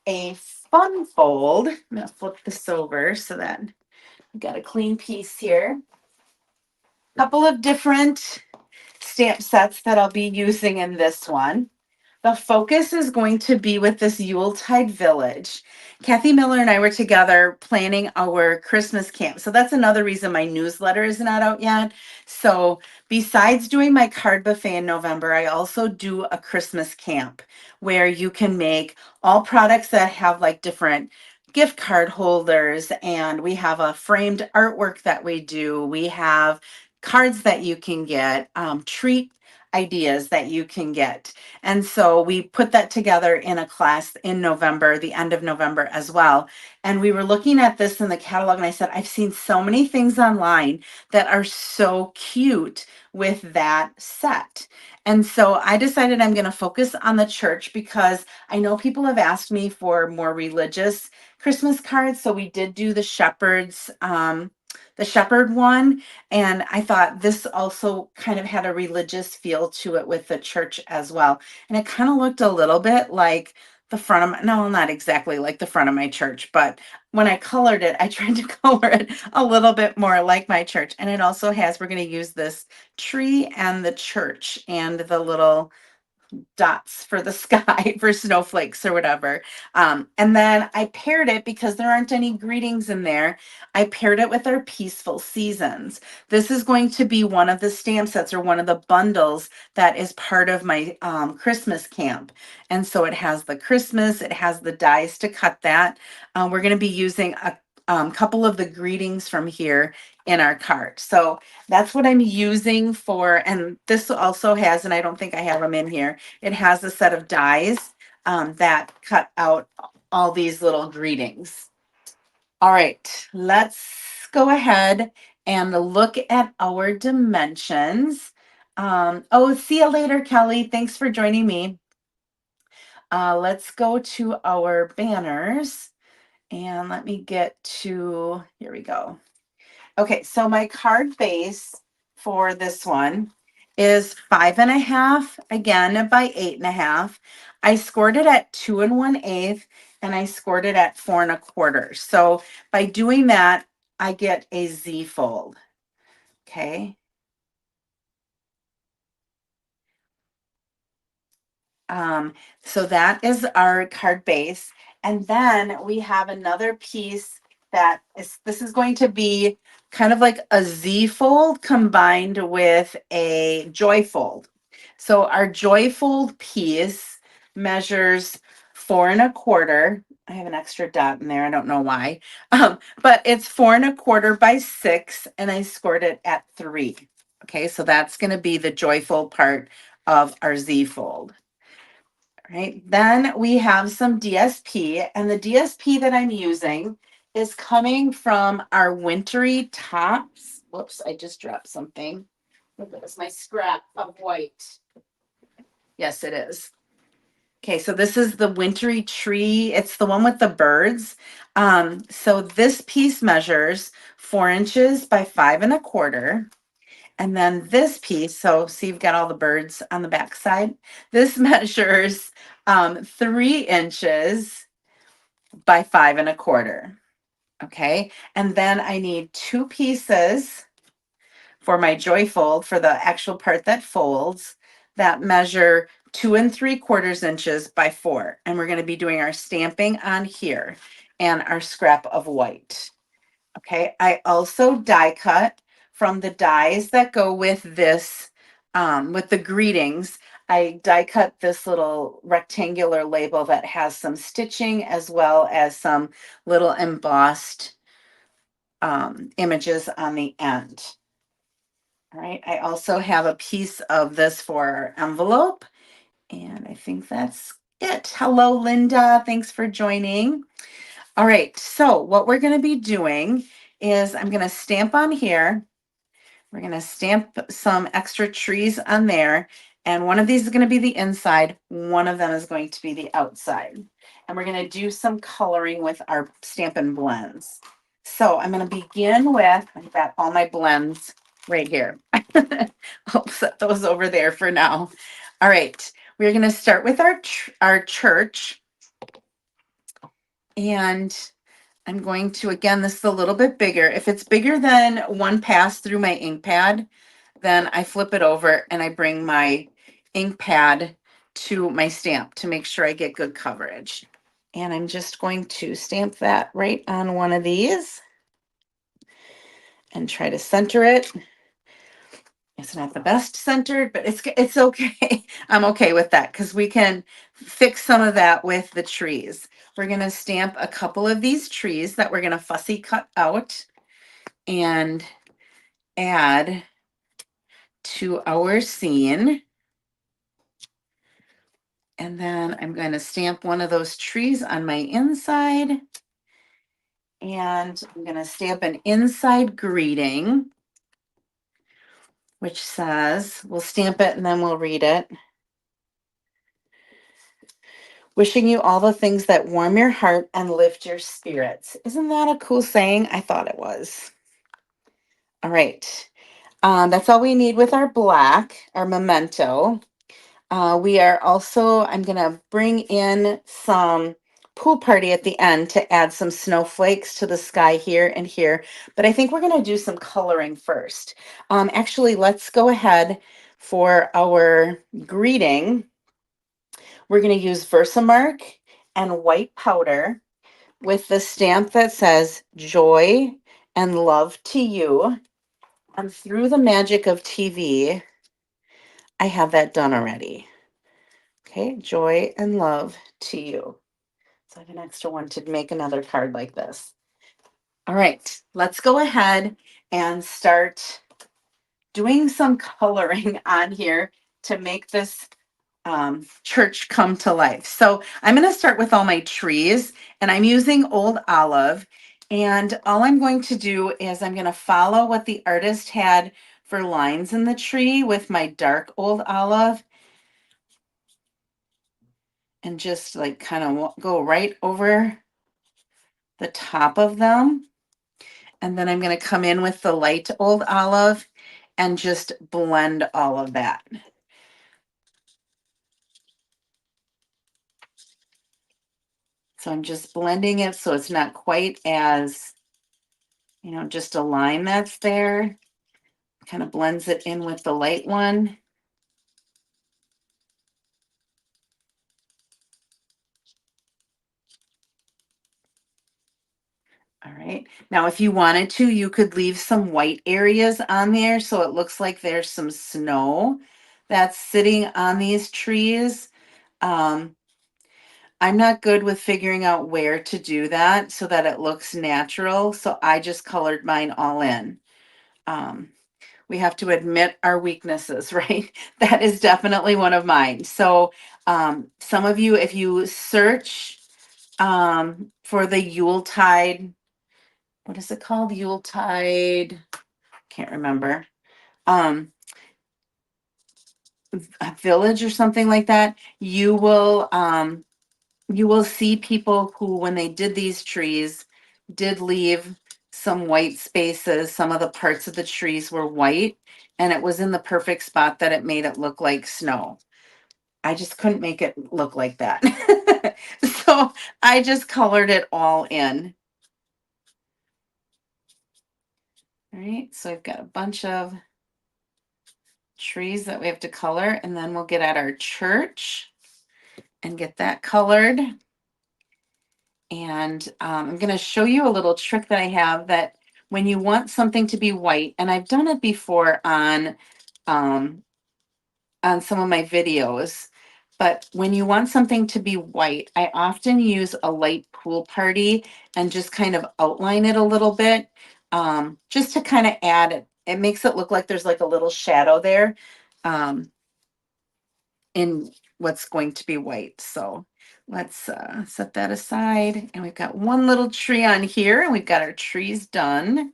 a fun fold. I'm going to flip this over so that I've got a clean piece here. Couple of different stamp sets that I'll be using in this one. The focus is going to be with this Yuletide village. Kathy Miller and I were together planning our Christmas camp. So that's another reason my newsletter is not out yet. So besides doing my card buffet in November, I also do a Christmas camp where you can make all products that have like different gift card holders, and we have a framed artwork that we do. We have cards that you can get, treat ideas that you can get. And so we put that together in a class in November, the end of November as well. And we were looking at this in the catalog, and I said, I've seen so many things online that are so cute with that set. And so I decided I'm going to focus on the church because I know people have asked me for more religious Christmas cards. So we did do the shepherd one. And I thought this also kind of had a religious feel to it with the church as well. And it kind of looked a little bit like the front of my, no, not exactly like the front of my church, but when I colored it, I tried to color it a little bit more like my church. And it also has, we're going to use this tree and the church and the little dots for the sky for snowflakes or whatever. And then I paired it because there aren't any greetings in there. I paired it with our peaceful seasons. This is going to be one of the stamp sets or one of the bundles that is part of my Christmas camp. And so it has the Christmas, it has the dies to cut that. We're going to be using a couple of the greetings from here in our cart. So that's what I'm using for, and this also has, and I don't think I have them in here, it has a set of dies that cut out all these little greetings. All right, let's go ahead and look at our dimensions. Oh, see you later, Kelly. Thanks for joining me. Let's go to our banners and let me get to, here we go. Okay, so my card base for this one is 5.5, again by 8.5. I scored it at 2 1/8, and I scored it at 4 1/4. So by doing that, I get a Z fold. Okay. Um, so that is our card base. And then we have another piece that is, this is going to be kind of like a Z fold combined with a joy fold. So our joy fold piece measures 4 1/4. I have an extra dot in there. I don't know why. But it's 4 1/4 by 6, and I scored it at 3. Okay, so that's going to be the joy fold part of our Z fold. Right. Then we have some DSP, and the DSP that I'm using is coming from our wintry tops. Whoops, I just dropped something. That's my scrap of white. Yes, it is. Okay, so this is the wintry tree. It's the one with the birds. So this piece measures 4 inches by 5 1/4. And then this piece, so see, you've got all the birds on the back side. This measures 3 inches by 5 1/4. Okay. And then I need two pieces for my joy fold for the actual part that folds that measure 2 3/4 inches by 4. And we're going to be doing our stamping on here and our scrap of white. Okay, I also die cut from the dies that go with this, with the greetings. I die cut this little rectangular label that has some stitching as well as some little embossed images on the end. All right, I also have a piece of this for our envelope, and I think that's it. Hello, Linda. Thanks for joining. All right, so what we're going to be doing is I'm going to stamp on here. We're going to stamp some extra trees on there. And one of these is going to be the inside. One of them is going to be the outside. And we're going to do some coloring with our Stampin' Blends. So I'm going to begin with, I've got all my blends right here. I'll set those over there for now. All right, we're going to start with our church. And I'm going to, again, this is a little bit bigger. If it's bigger than one pass through my ink pad, then I flip it over and I bring my ink pad to my stamp to make sure I get good coverage. And I'm just going to stamp that right on one of these and try to center it. It's not the best centered, but it's okay. I'm okay with that because we can fix some of that with the trees. We're going to stamp a couple of these trees that we're going to fussy cut out and add to our scene. And then I'm going to stamp one of those trees on my inside. And I'm going to stamp an inside greeting, which says, we'll stamp it and then we'll read it. Wishing you all the things that warm your heart and lift your spirits. Isn't that a cool saying? I thought it was. All right. That's all we need with our black, our memento. We are also, I'm going to bring in some pool party at the end to add some snowflakes to the sky here and here. But I think we're going to do some coloring first. Actually, let's go ahead for our greeting. We're going to use Versamark and white powder with the stamp that says joy and love to you. And through the magic of TV, I have that done already. Okay, joy and love to you. So I have an extra one to make another card like this. All right, let's go ahead and start doing some coloring on here to make this church come to life. So I'm going to start with all my trees, and I'm using Old Olive. And all I'm going to do is I'm going to follow what the artist had for lines in the tree with my dark Old Olive and just like kind of go right over the top of them. And then I'm going to come in with the light old olive and just blend all of that. So I'm just blending it so it's not quite as, just a line that's there. Kind of blends it in with the light one. All right. Now, if you wanted to, you could leave some white areas on there so it looks like there's some snow that's sitting on these trees. Um, I'm not good with figuring out where to do that so that it looks natural. So I just colored mine all in. Um, we have to admit our weaknesses, right? That is definitely one of mine. So some of you, if you search for the Yuletide, what is it called? Yuletide, can't remember. Um, a village or something like that. You will see people who, when they did these trees, did leave some white spaces. Some of the parts of the trees were white, and it was in the perfect spot that it made it look like snow. I just couldn't make it look like that. So I just colored it all in. All right, so I've got a bunch of trees that we have to color, and then we'll get at our church and get that colored. And I'm going to show you a little trick that I have that when you want something to be white, and I've done it before um, on some of my videos, but when you want something to be white, I often use a light pool party and just kind of outline it a little bit, just to kind of add it. It makes it look like there's like a little shadow there um, in what's going to be white. So let's set that aside. And we've got one little tree on here, and we've got our trees done.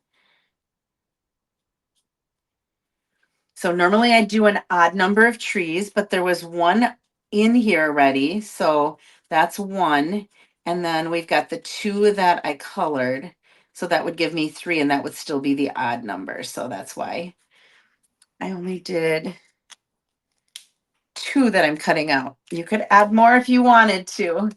So normally I do an odd number of trees, but there was one in here already. So that's one. And then we've got the two that I colored. So that would give me three, and that would still be the odd number. So that's why I only did two that I'm cutting out. You could add more if you wanted to.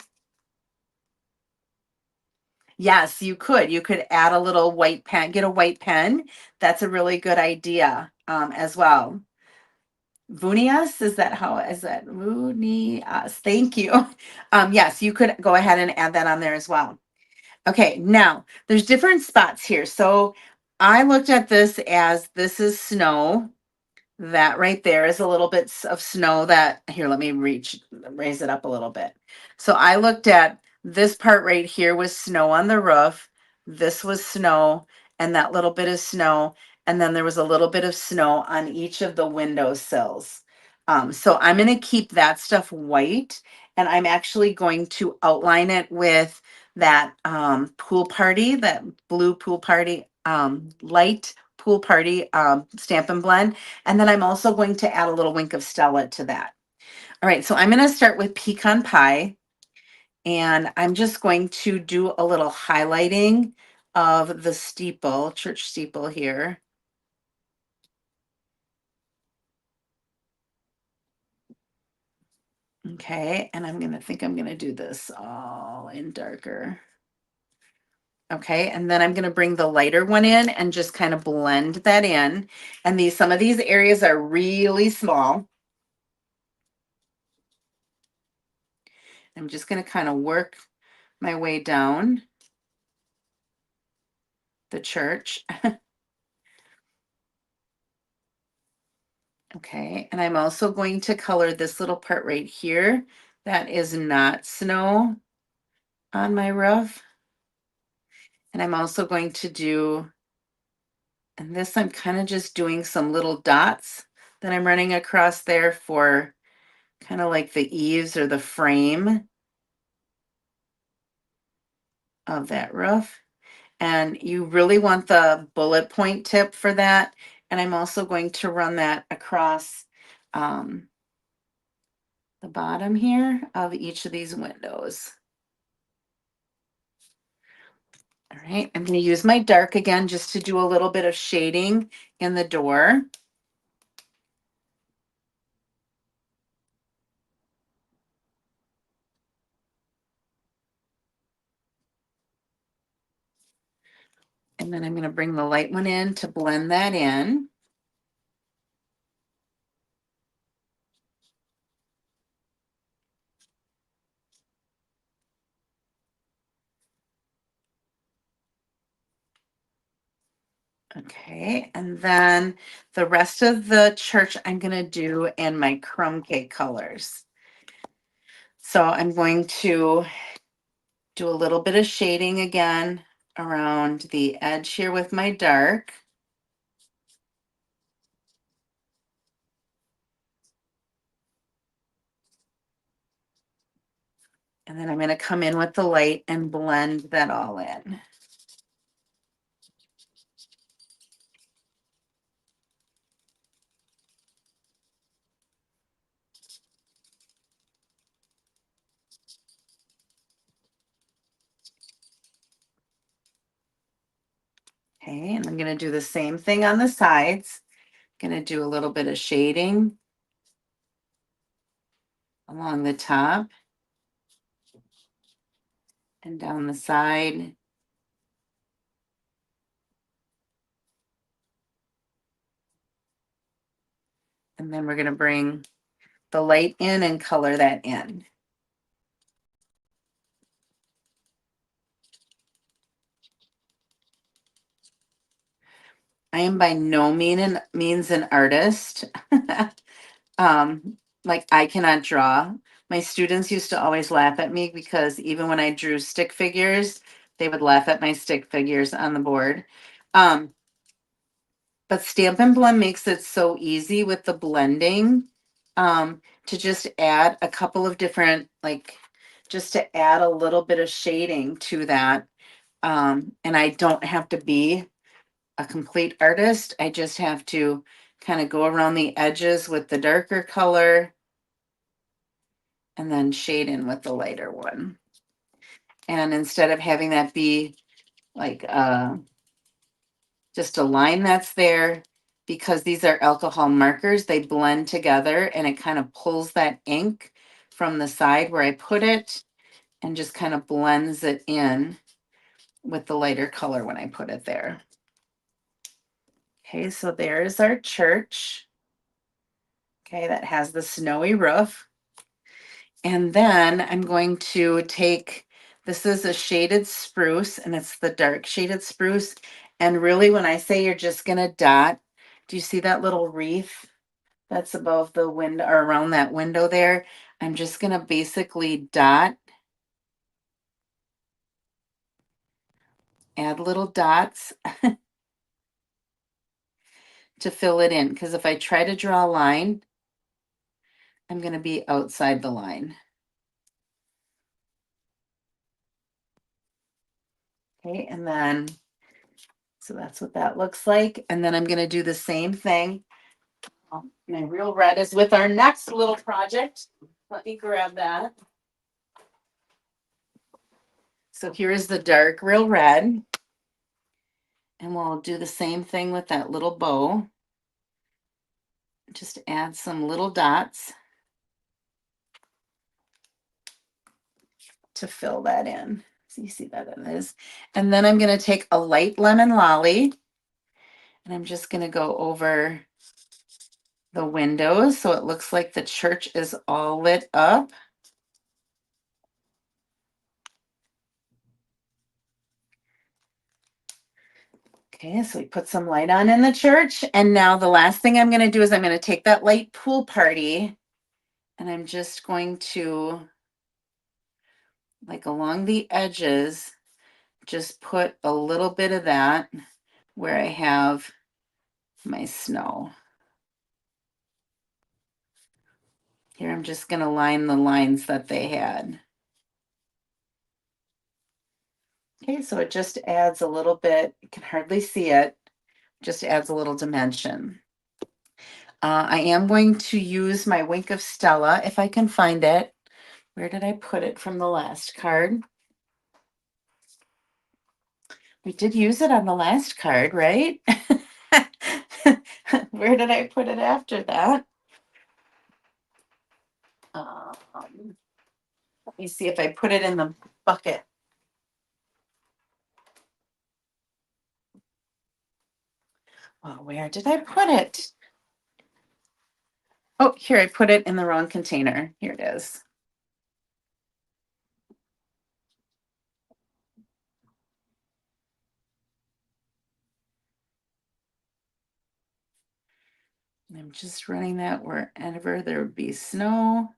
Yes, you could. You could add a little white pen, get a white pen. That's a really good idea as well. Vunias, is that how is that? Vunias. Thank you. Yes, you could go ahead and add that on there as well. Okay, now there's different spots here. So I looked at this as this is snow. That right there is a little bit of snow that here, let me raise it up a little bit. So I looked at this part right here was snow on the roof. This was snow, and that little bit of snow. And then there was a little bit of snow on each of the window sills. So I'm going to keep that stuff white, and I'm actually going to outline it with that pool party, that blue pool party, light pool party stamp and blend. And then I'm also going to add a little wink of Stella to that. All right, so I'm going to start with pecan pie, and I'm just going to do a little highlighting of the steeple, church steeple here. Okay, and I'm going to do this all in darker. Okay, and then I'm going to bring the lighter one in and just kind of blend that in. And some of these areas are really small. I'm just going to kind of work my way down the church. Okay, and I'm also going to color this little part right here that is not snow on my roof. And I'm also going to do, and this I'm kind of just doing some little dots that I'm running across there for kind of like the eaves or the frame of that roof. And you really want the bullet point tip for that. And I'm also going to run that across the bottom here of each of these windows. All right, I'm going to use my dark again just to do a little bit of shading in the door. And then I'm going to bring the light one in to blend that in. Okay, and then the rest of the church I'm going to do in my crumb cake colors. So I'm going to do a little bit of shading again around the edge here with my dark. And then I'm going to come in with the light and blend that all in. Okay, and I'm going to do the same thing on the sides. Going to do a little bit of shading along the top and down the side. And then we're going to bring the light in and color that in. I am by no means an artist. Like I cannot draw. My students used to always laugh at me because even when I drew stick figures, they would laugh at my stick figures on the board. Um, but Stampin' Blend makes it so easy with the blending to just add a couple of different, like, just to add a little bit of shading to that. And I don't have to be a complete artist. I just have to kind of go around the edges with the darker color and then shade in with the lighter one. And instead of having that be like just a line that's there, because these are alcohol markers, they blend together and it kind of pulls that ink from the side where I put it and just kind of blends it in with the lighter color when I put it there. Okay, so there's our church. Okay, that has the snowy roof. And then I'm going to take, this is a shaded spruce and it's the dark shaded spruce. And really when I say you're just gonna dot, do you see that little wreath that's above the window or around that window there? I'm just gonna basically dot, add little dots to fill it in. Because if I try to draw a line, I'm gonna be outside the line. Okay, and then, so that's what that looks like. And then I'm gonna do the same thing. My real red is with our next little project. Let me grab that. So here is the dark real red. And we'll do the same thing with that little bow. Just add some little dots to fill that in. So you see that it is. And then I'm going to take a light lemon lolly and I'm just going to go over the windows so it looks like the church is all lit up. Okay, so we put some light on in the church. And now the last thing I'm going to do is I'm going to take that light pool party and I'm just going to, like along the edges, just put a little bit of that where I have my snow. Here I'm just going to line the lines that they had. Okay, so it just adds a little bit, you can hardly see it, just adds a little dimension. I am going to use my Wink of Stella if I can find it. Where did I put it from the last card? We did use it on the last card, right? Where did I put it after that? Let me see if I put it in the bucket. Oh, where did I put it? Oh, here, I put it in the wrong container. Here it is. I'm just running that wherever there would be snow.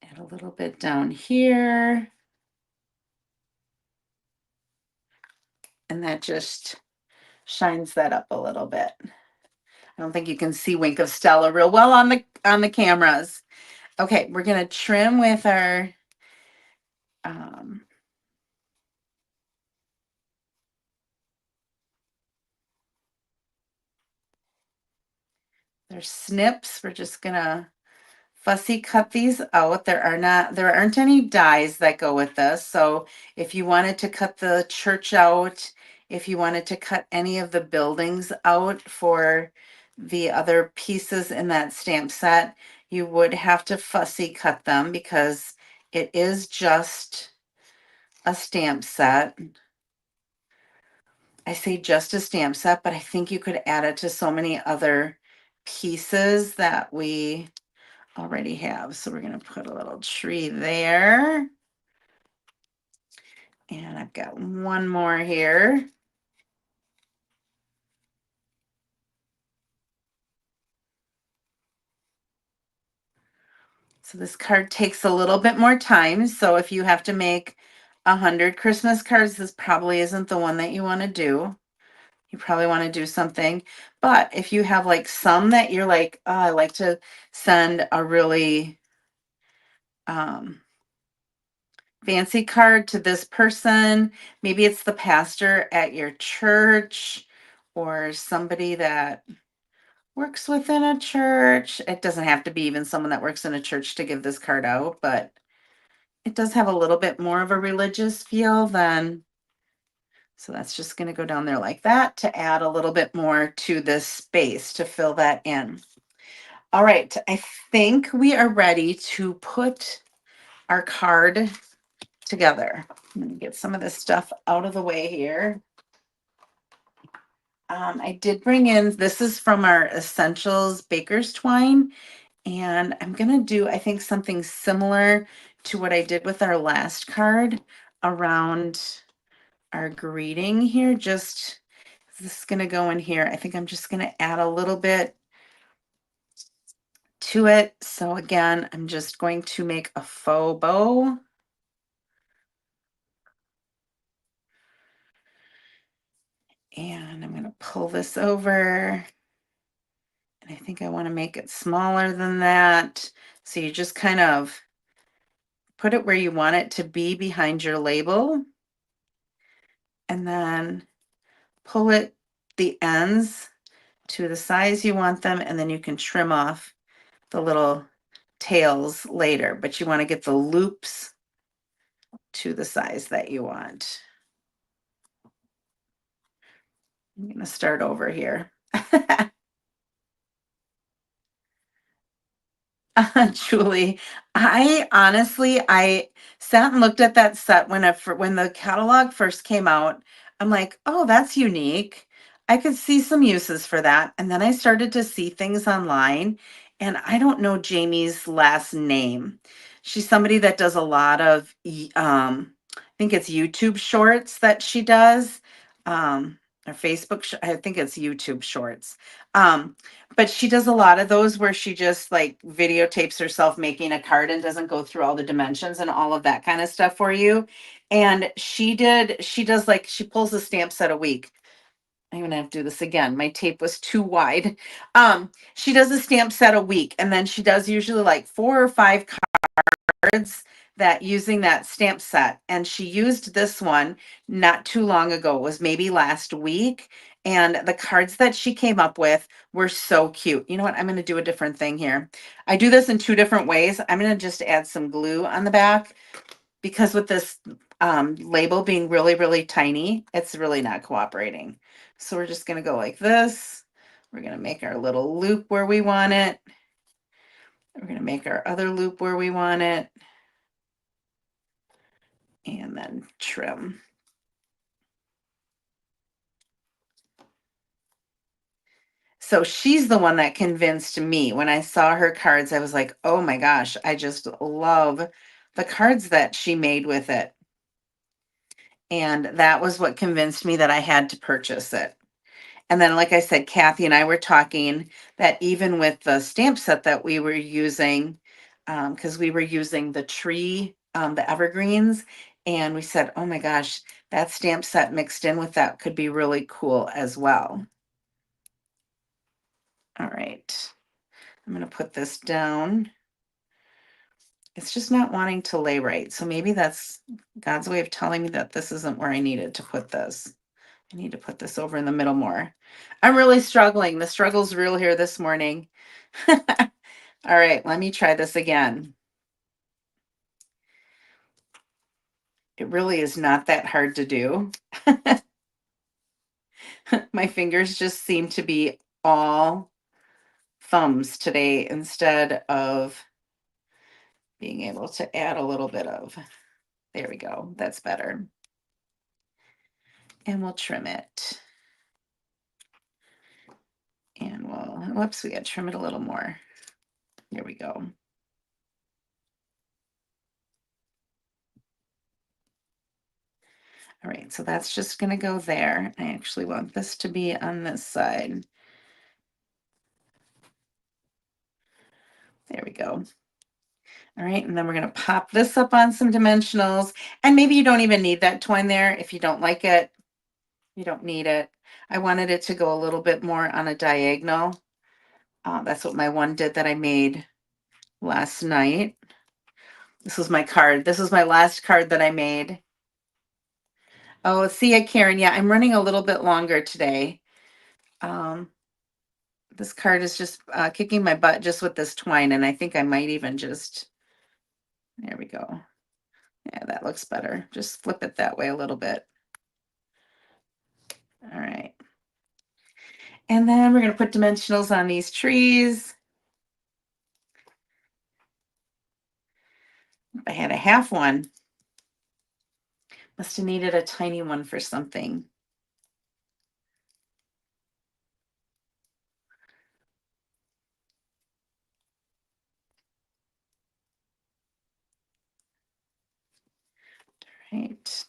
Add a little bit down here. And that just shines that up a little bit. I don't think you can see Wink of Stella real well on the cameras. Okay, we're gonna trim with our their snips. We're just gonna fussy cut these out. There aren't any dies that go with this. So if you wanted to cut the church out, if you wanted to cut any of the buildings out for the other pieces in that stamp set, you would have to fussy cut them because it is just a stamp set. I say just a stamp set, but I think you could add it to so many other pieces that we already have. So we're going to put a little tree there. And I've got one more here. So this card takes a little bit more time. So if you have to make 100 Christmas cards, this probably isn't the one that you want to do. You probably want to do something. But if you have like some that you're like, oh, I like to send a really fancy card to this person. Maybe it's the pastor at your church or somebody that works within a church. It doesn't have to be even someone that works in a church to give this card out, but it does have a little bit more of a religious feel than. So that's just going to go down there like that to add a little bit more to this space to fill that in. All right, I think we are ready to put our card together. I'm going to get some of this stuff out of the way here. I did bring in, this is from our Essentials Baker's Twine, and I'm going to do, I think, something similar to what I did with our last card around our greeting here. Just, this is going to go in here. I think I'm just going to add a little bit to it. So again, I'm just going to make a faux bow. And I'm going to pull this over. And I think I want to make it smaller than that. So you just kind of put it where you want it to be behind your label. And then pull it the ends to the size you want them. And then you can trim off the little tails later. But you want to get the loops to the size that you want. I'm going to start over here. Julie, I sat and looked at that set when the catalog first came out. I'm like, oh, that's unique. I could see some uses for that. And then I started to see things online, and I don't know Jamie's last name. She's somebody that does a lot of, I think it's YouTube shorts that she does, or Facebook. I think it's YouTube shorts. Um, but she does a lot of those where she just like videotapes herself making a card and doesn't go through all the dimensions and all of that kind of stuff for you. And she does like, she pulls a stamp set a week. I'm gonna have to do this again. My tape was too wide. She does a stamp set a week, and then she does usually like 4 or 5 cards that using that stamp set. And she used this one not too long ago. It was maybe last week. And the cards that she came up with were so cute. You know what? I'm going to do a different thing here. I do this in two different ways. I'm going to just add some glue on the back because with this label being really, really tiny, it's really not cooperating. So we're just going to go like this. We're going to make our little loop where we want it. We're going to make our other loop where we want it. And then trim. So she's the one that convinced me. When I saw her cards, I was like, oh my gosh, I just love the cards that she made with it. And that was what convinced me that I had to purchase it. And then, like I said, Kathy and I were talking that even with the stamp set that we were using, because we were using the tree, the evergreens, and we said, oh my gosh, that stamp set mixed in with that could be really cool as well. All right, I'm going to put this down. It's just not wanting to lay right. So maybe that's God's way of telling me that this isn't where I needed to put this. I need to put this over in the middle more. I'm really struggling. The struggle's real here this morning. All right, let me try this again. It really is not that hard to do. My fingers just seem to be all thumbs today instead of being able to add a little bit of, there we go, that's better. And we'll trim it. And we'll, whoops, we got to trim it a little more. There we go. All right, so that's just going to go there. I actually want this to be on this side. There we go. All right, and then we're going to pop this up on some dimensionals. And maybe you don't even need that twine there. If you don't like it, you don't need it. I wanted it to go a little bit more on a diagonal. That's what my one did that I made last night. This was my card. This was my last card that I made. Oh, see ya, Karen. Yeah, I'm running a little bit longer today. This card is just kicking my butt just with this twine, and I think I might even just, there we go. Yeah, that looks better. Just flip it that way a little bit. All right. And then we're going to put dimensionals on these trees. I had a half one. Must have needed a tiny one for something. Right.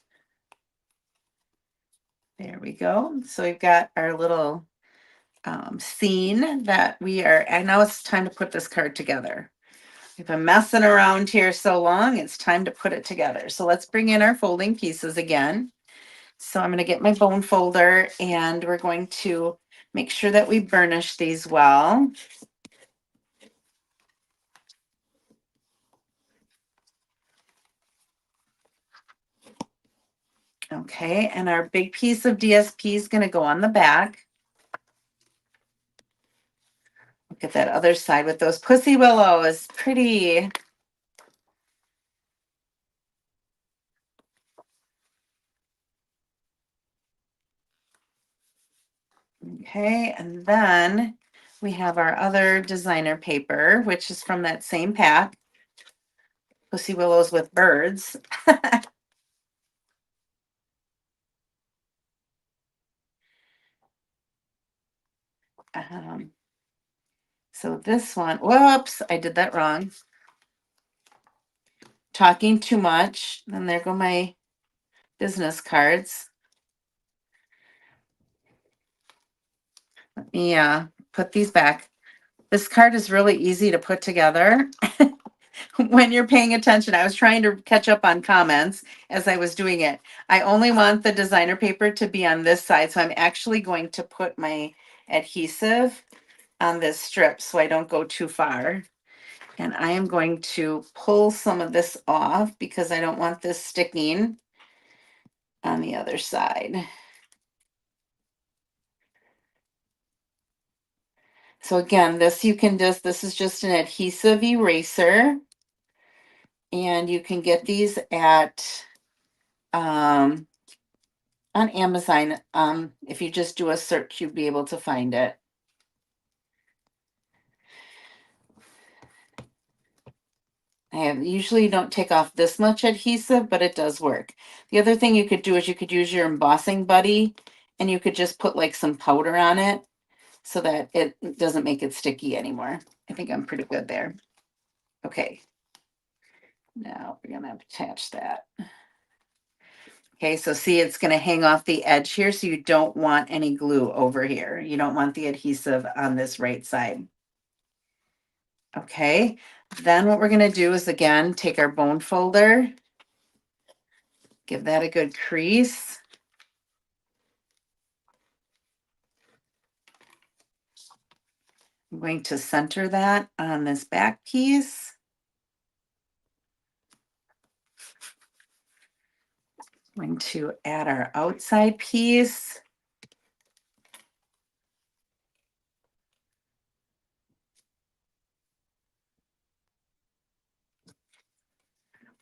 There we go. So we've got our little scene that we are, and now it's time to put this card together. We've been messing around here so long, it's time to put it together. So let's bring in our folding pieces again. So I'm going to get my bone folder and we're going to make sure that we burnish these well. Okay, and our big piece of DSP is going to go on the back. Look at that other side with those pussy willows. Pretty. Okay, and then we have our other designer paper, which is from that same pack. Pussy willows with birds. um, so this one, whoops, I did that wrong. Talking too much. And there go my business cards. Let me put these back. This card is really easy to put together when you're paying attention. I was trying to catch up on comments as I was doing it. I only want the designer paper to be on this side, so I'm actually going to put my adhesive on this strip so I don't go too far. And I am going to pull some of this off because I don't want this sticking on the other side. So again, this is just an adhesive eraser, and you can get these at um, on Amazon. If you just do a search, you'll be able to find it. Usually don't take off this much adhesive, but it does work. The other thing you could do is you could use your embossing buddy and you could just put like some powder on it so that it doesn't make it sticky anymore. I think I'm pretty good there. Okay, now we're gonna attach that. Okay, so see, it's gonna hang off the edge here, so you don't want any glue over here. You don't want the adhesive on this right side. Okay, then what we're gonna do is again, take our bone folder, give that a good crease. I'm going to center that on this back piece. I'm going to add our outside piece.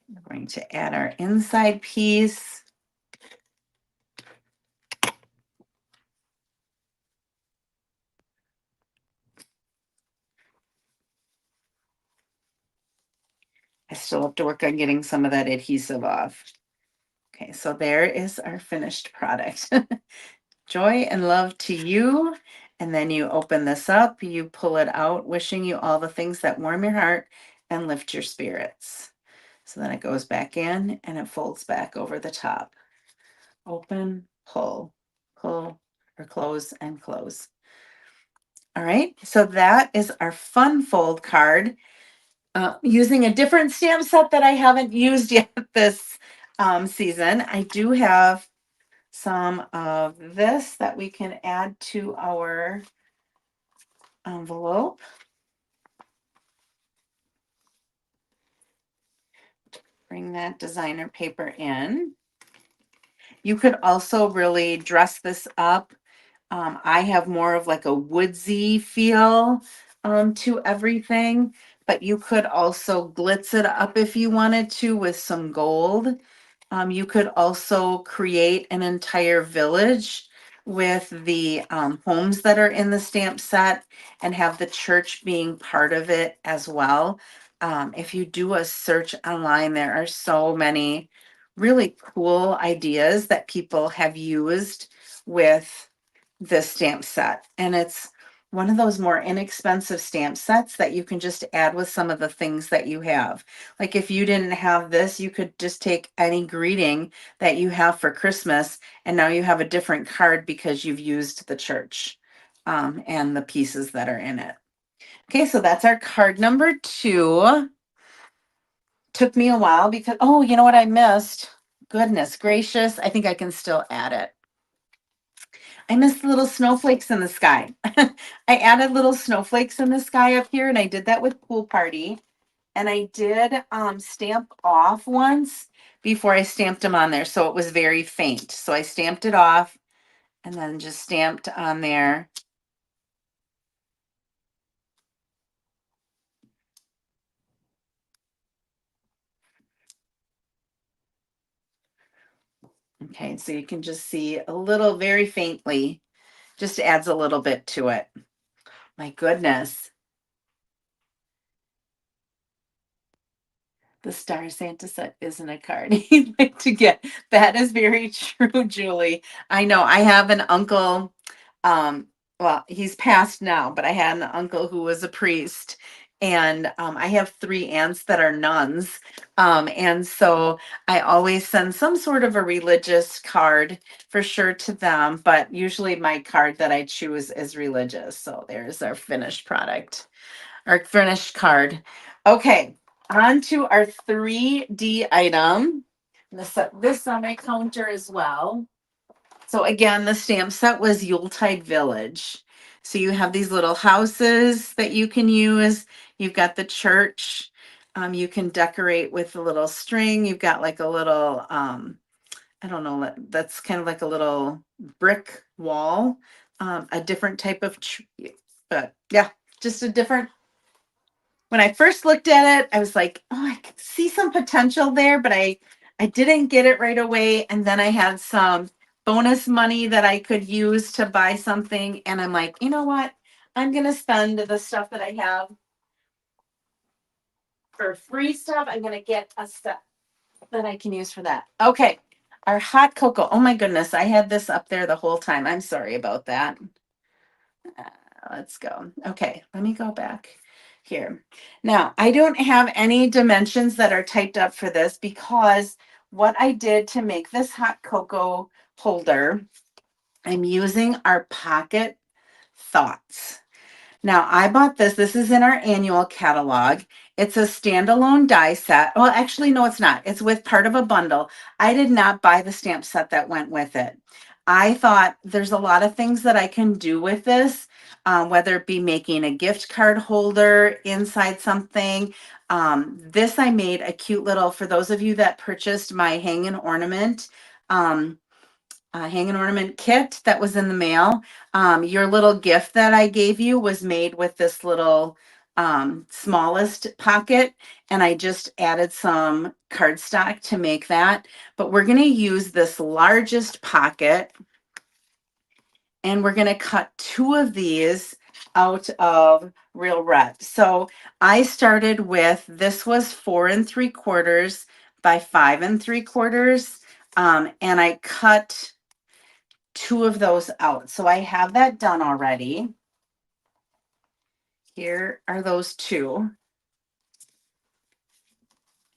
We're going to add our inside piece. I still have to work on getting some of that adhesive off. Okay, so there is our finished product. Joy and love to you. And then you open this up, you pull it out, wishing you all the things that warm your heart and lift your spirits. So then it goes back in and it folds back over the top. Open, pull, pull, or close and close. All right, so that is our fun fold card. Using a different stamp set that I haven't used yet this season. I do have some of this that we can add to our envelope. Bring that designer paper in. You could also really dress this up. I have more of like a woodsy feel to everything, but you could also glitz it up if you wanted to with some gold. You could also create an entire village with the homes that are in the stamp set and have the church being part of it as well. If you do a search online, there are so many really cool ideas that people have used with this stamp set. And it's one of those more inexpensive stamp sets that you can just add with some of the things that you have. Like if you didn't have this, you could just take any greeting that you have for Christmas, and now you have a different card because you've used the church and the pieces that are in it. Okay, so that's our card number 2. Took me a while because, oh, you know what I missed? Goodness gracious, I think I can still add it. I missed the little snowflakes in the sky. I added little snowflakes in the sky up here, and I did that with Pool Party. And I did stamp off once before I stamped them on there, so it was very faint. So I stamped it off and then just stamped on there. Okay, so you can just see a little very faintly, just adds a little bit to it. My goodness. The Star Santa set isn't a card you'd like to get. That is very true, Julie. I know I have an uncle, um, well, he's passed now, but I had an uncle who was a priest. And I have 3 aunts that are nuns. And so I always send some sort of a religious card for sure to them. But usually my card that I choose is religious. So there's our finished product, our finished card. Okay, on to our 3D item. I'm gonna set this on my counter as well. So again, the stamp set was Yuletide Village. So you have these little houses that you can use. You've got the church. You can decorate with a little string. You've got like a little, I don't know, that's kind of like a little brick wall. A different type of tree. But yeah, just a different. When I first looked at it, I was like, oh, I could see some potential there, but I didn't get it right away. And then I had some bonus money that I could use to buy something. And I'm like, you know what? I'm gonna spend the stuff that I have for free stuff. I'm gonna get a stuff that I can use for that. Okay. Our hot cocoa. Oh my goodness. I had this up there the whole time. I'm sorry about that. Uh, let's go. Okay, let me go back here. Now, I don't have any dimensions that are typed up for this because what I did to make this hot cocoa holder, I'm using our pocket thoughts. Now, I bought this. This is in our annual catalog. It's a standalone die set. Well, actually, no, it's not. It's with part of a bundle. I did not buy the stamp set that went with it. I thought there's a lot of things that I can do with this, whether it be making a gift card holder inside something. This I made a cute little, for those of you that purchased my hang and ornament kit that was in the mail. Your little gift that I gave you was made with this little smallest pocket, and I just added some cardstock to make that. But we're going to use this largest pocket, and we're going to cut two of these out of Real Red. So I started with, this was 4 3/4 by 5 3/4, and I cut two of those out. So I have that done already. Here are those two.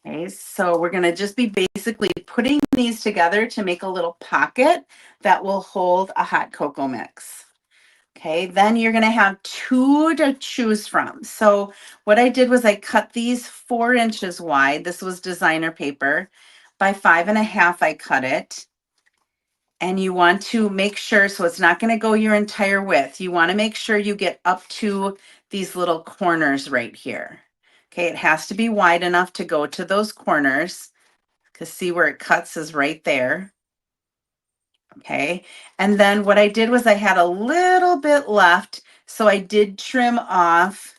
Okay, so we're going to just be basically putting these together to make a little pocket that will hold a hot cocoa mix. Okay, then you're going to have two to choose from. So what I did was I cut these 4 inches wide. This was designer paper. By 5 1/2, I cut it. And you want to make sure, so it's not going to go your entire width. You want to make sure you get up to these little corners right here. Okay, it has to be wide enough to go to those corners, because see where it cuts is right there. Okay, and then what I did was I had a little bit left, so I did trim off.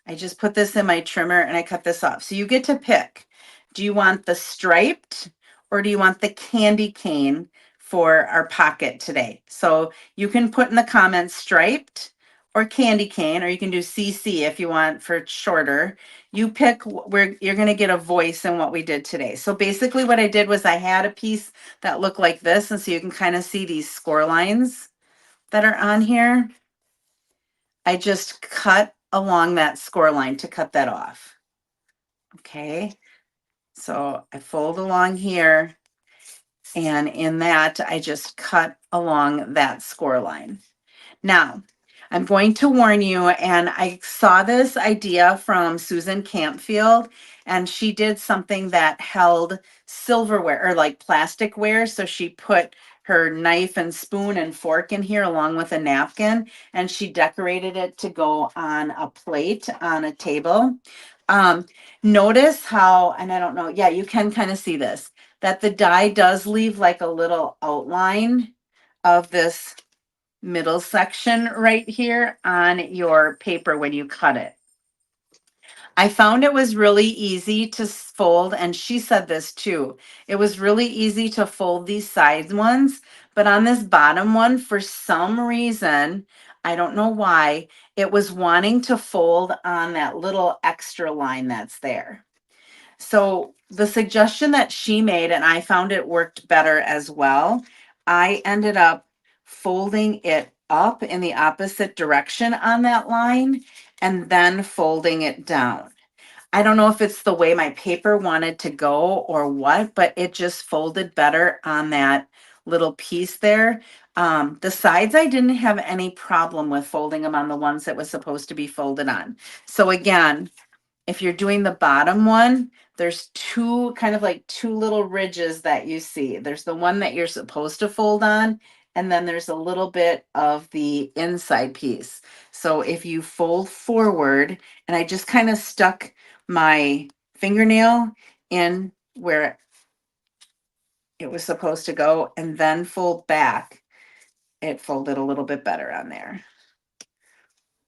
I just put this in my trimmer and I cut this off. So you get to pick. Do you want the striped or do you want the candy cane for our pocket today? So you can put in the comments striped or candy cane, or you can do CC if you want for shorter. You pick where you're going to get a voice in what we did today. So basically what I did was I had a piece that looked like this. And so you can kind of see these score lines that are on here. I just cut along that score line to cut that off. Okay, so I fold along here, and in that, I just cut along that score line. Now, I'm going to warn you, and I saw this idea from Susan Campfield, and she did something that held silverware or like plasticware. So she put her knife and spoon and fork in here along with a napkin, and she decorated it to go on a plate on a table. Um, Notice how, and I don't know, yeah, you can kind of see this, that the die does leave like a little outline of this middle section right here on your paper when you cut it. I found it was really easy to fold, and she said this too. It was really easy to fold these side ones, but on this bottom one, for some reason, I don't know why, it was wanting to fold on that little extra line that's there. So the suggestion that she made, and I found it worked better as well, I ended up folding it up in the opposite direction on that line and then folding it down. I don't know if it's the way my paper wanted to go or what, but it just folded better on that little piece there. The sides, I didn't have any problem with folding them on the ones that was supposed to be folded on. So again, if you're doing the bottom one, there's two kind of like two little ridges that you see. There's the one that you're supposed to fold on, and then there's a little bit of the inside piece. So if you fold forward, and I just kind of stuck my fingernail in where it was supposed to go and then fold back, it folded a little bit better on there.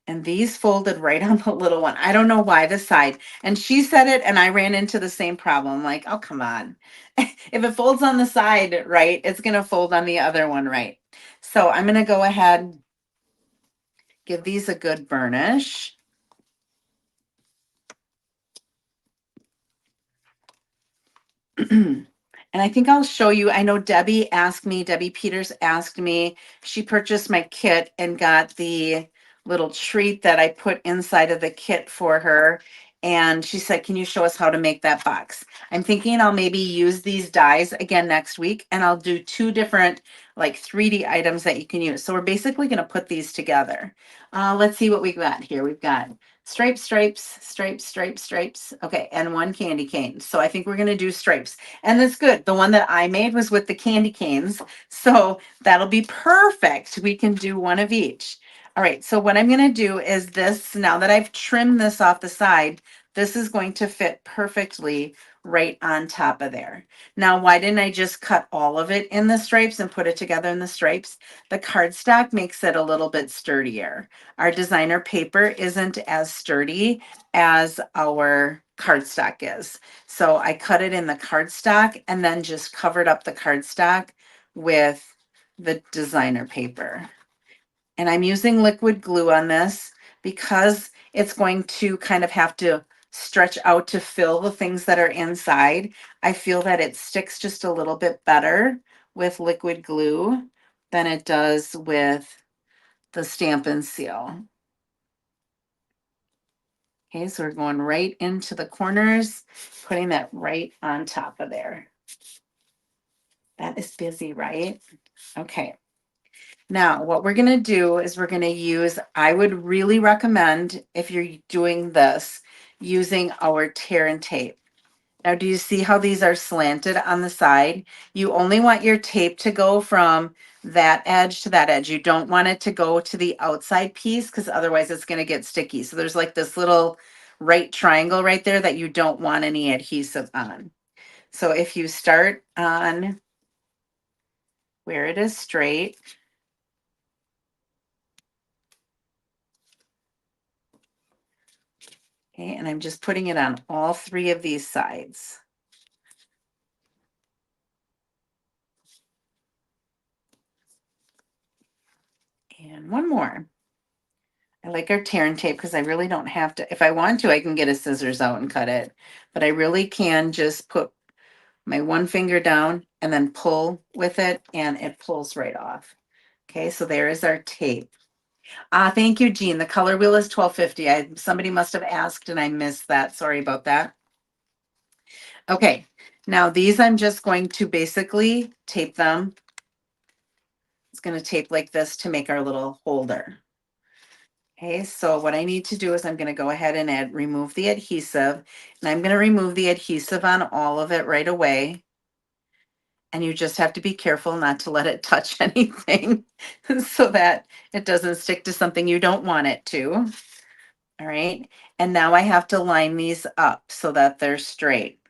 And these folded right on the little one. I don't know why the side. And she said it, and I ran into the same problem. Like, oh, come on. If it folds on the side right, it's going to fold on the other one right. So I'm going to go ahead, give these a good burnish. And I think I'll show you. I know Debbie Peters asked me, she purchased my kit and got the little treat that I put inside of the kit for her. And she said, can you show us how to make that box? I'm thinking I'll maybe use these dies again next week, and I'll do two different like 3D items that you can use. So we're basically going to put these together. Let's see what we got here. We've got stripes, stripes, stripes, stripes, stripes. Okay, and one candy cane. So I think we're going to do stripes. And that's good. The one that I made was with the candy canes. So that'll be perfect. We can do one of each. All right. So what I'm going to do is this, now that I've trimmed this off the side, this is going to fit perfectly right on top of there. Now, why didn't I just cut all of it in the stripes and put it together in the stripes? The cardstock makes it a little bit sturdier. Our designer paper isn't as sturdy as our cardstock is. So I cut it in the cardstock and then just covered up the cardstock with the designer paper. And I'm using liquid glue on this because it's going to kind of have to stretch out to fill the things that are inside. I feel that it sticks just a little bit better with liquid glue than it does with the Stamp and Seal. Okay, so we're going right into the corners, putting that right on top of there. That is busy, right? Okay. Now, what we're going to do is we're going to use, I would really recommend, if you're doing this, using our tear and tape. Now, do you see how these are slanted on the side? You only want your tape to go from that edge to that edge. You don't want it to go to the outside piece because otherwise it's going to get sticky. So there's like this little right triangle right there that you don't want any adhesive on. So if you start on where it is straight, okay, and I'm just putting it on all three of these sides. And one more. I like our tear and tape because I really don't have to, if I want to, I can get a scissors out and cut it, but I really can just put my one finger down and then pull with it and it pulls right off. Okay, so there is our tape. Thank you, Jean. The color wheel is 1250. Somebody must have asked and I missed that. Sorry about that. Okay, now these I'm just going to basically tape them. It's going to tape like this to make our little holder. Okay, so what I need to do is I'm going to go ahead and remove the adhesive, and I'm going to remove the adhesive on all of it right away. And you just have to be careful not to let it touch anything so that it doesn't stick to something you don't want it to. All right, and now I have to line these up so that they're straight.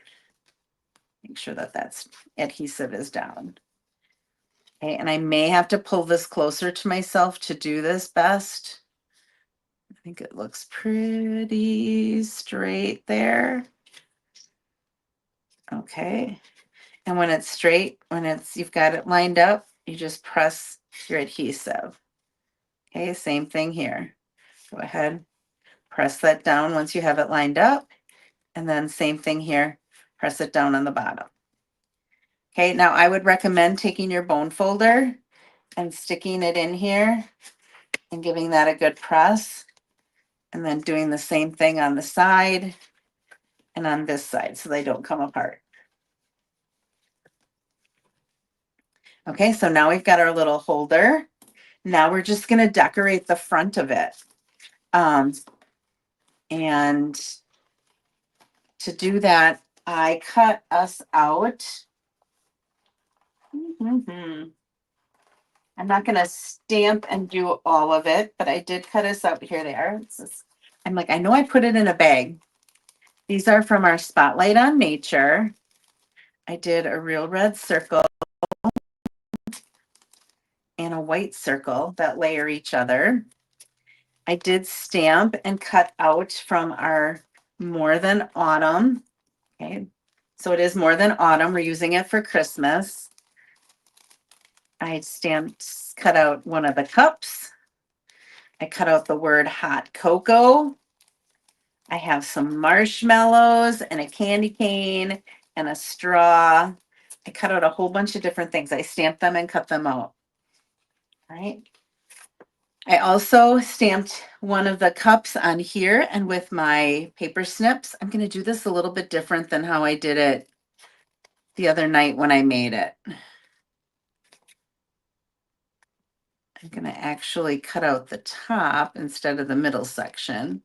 Make sure that that's adhesive is down. Okay, and I may have to pull this closer to myself to do this best. I think it looks pretty straight there. Okay. And when it's straight, you've got it lined up, you just press your adhesive. Okay, same thing here. Go ahead, press that down once you have it lined up. And then same thing here, press it down on the bottom. Okay, now I would recommend taking your bone folder and sticking it in here and giving that a good press. And then doing the same thing on the side and on this side so they don't come apart. Okay, so now we've got our little holder. Now we're just going to decorate the front of it. And to do that, I cut us out. I'm not going to stamp and do all of it, but I did cut us out. Here they are. I'm like, I know I put it in a bag. These are from our Spotlight on Nature. I did a real red circle and a white circle that layer each other. I did stamp and cut out from our More Than Autumn. Okay, so it is More Than Autumn. We're using it for Christmas. I stamped, cut out one of the cups. I cut out the word hot cocoa. I have some marshmallows and a candy cane and a straw. I cut out a whole bunch of different things. I stamped them and cut them out. All right. I also stamped one of the cups on here, and with my paper snips, I'm going to do this a little bit different than how I did it the other night when I made it. I'm going to actually cut out the top instead of the middle section.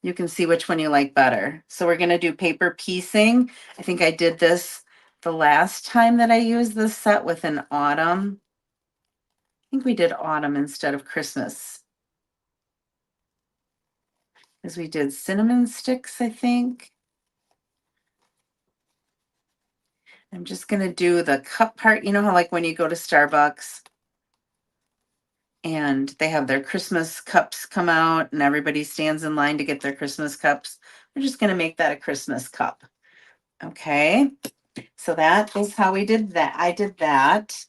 You can see which one you like better. So we're going to do paper piecing. I think I did this the last time that I used this set with an autumn. I think we did autumn instead of Christmas. Because we did cinnamon sticks, I think. I'm just going to do the cup part. You know how like when you go to Starbucks and they have their Christmas cups come out and everybody stands in line to get their Christmas cups? We're just going to make that a Christmas cup. Okay. So that is how we did that. I did that.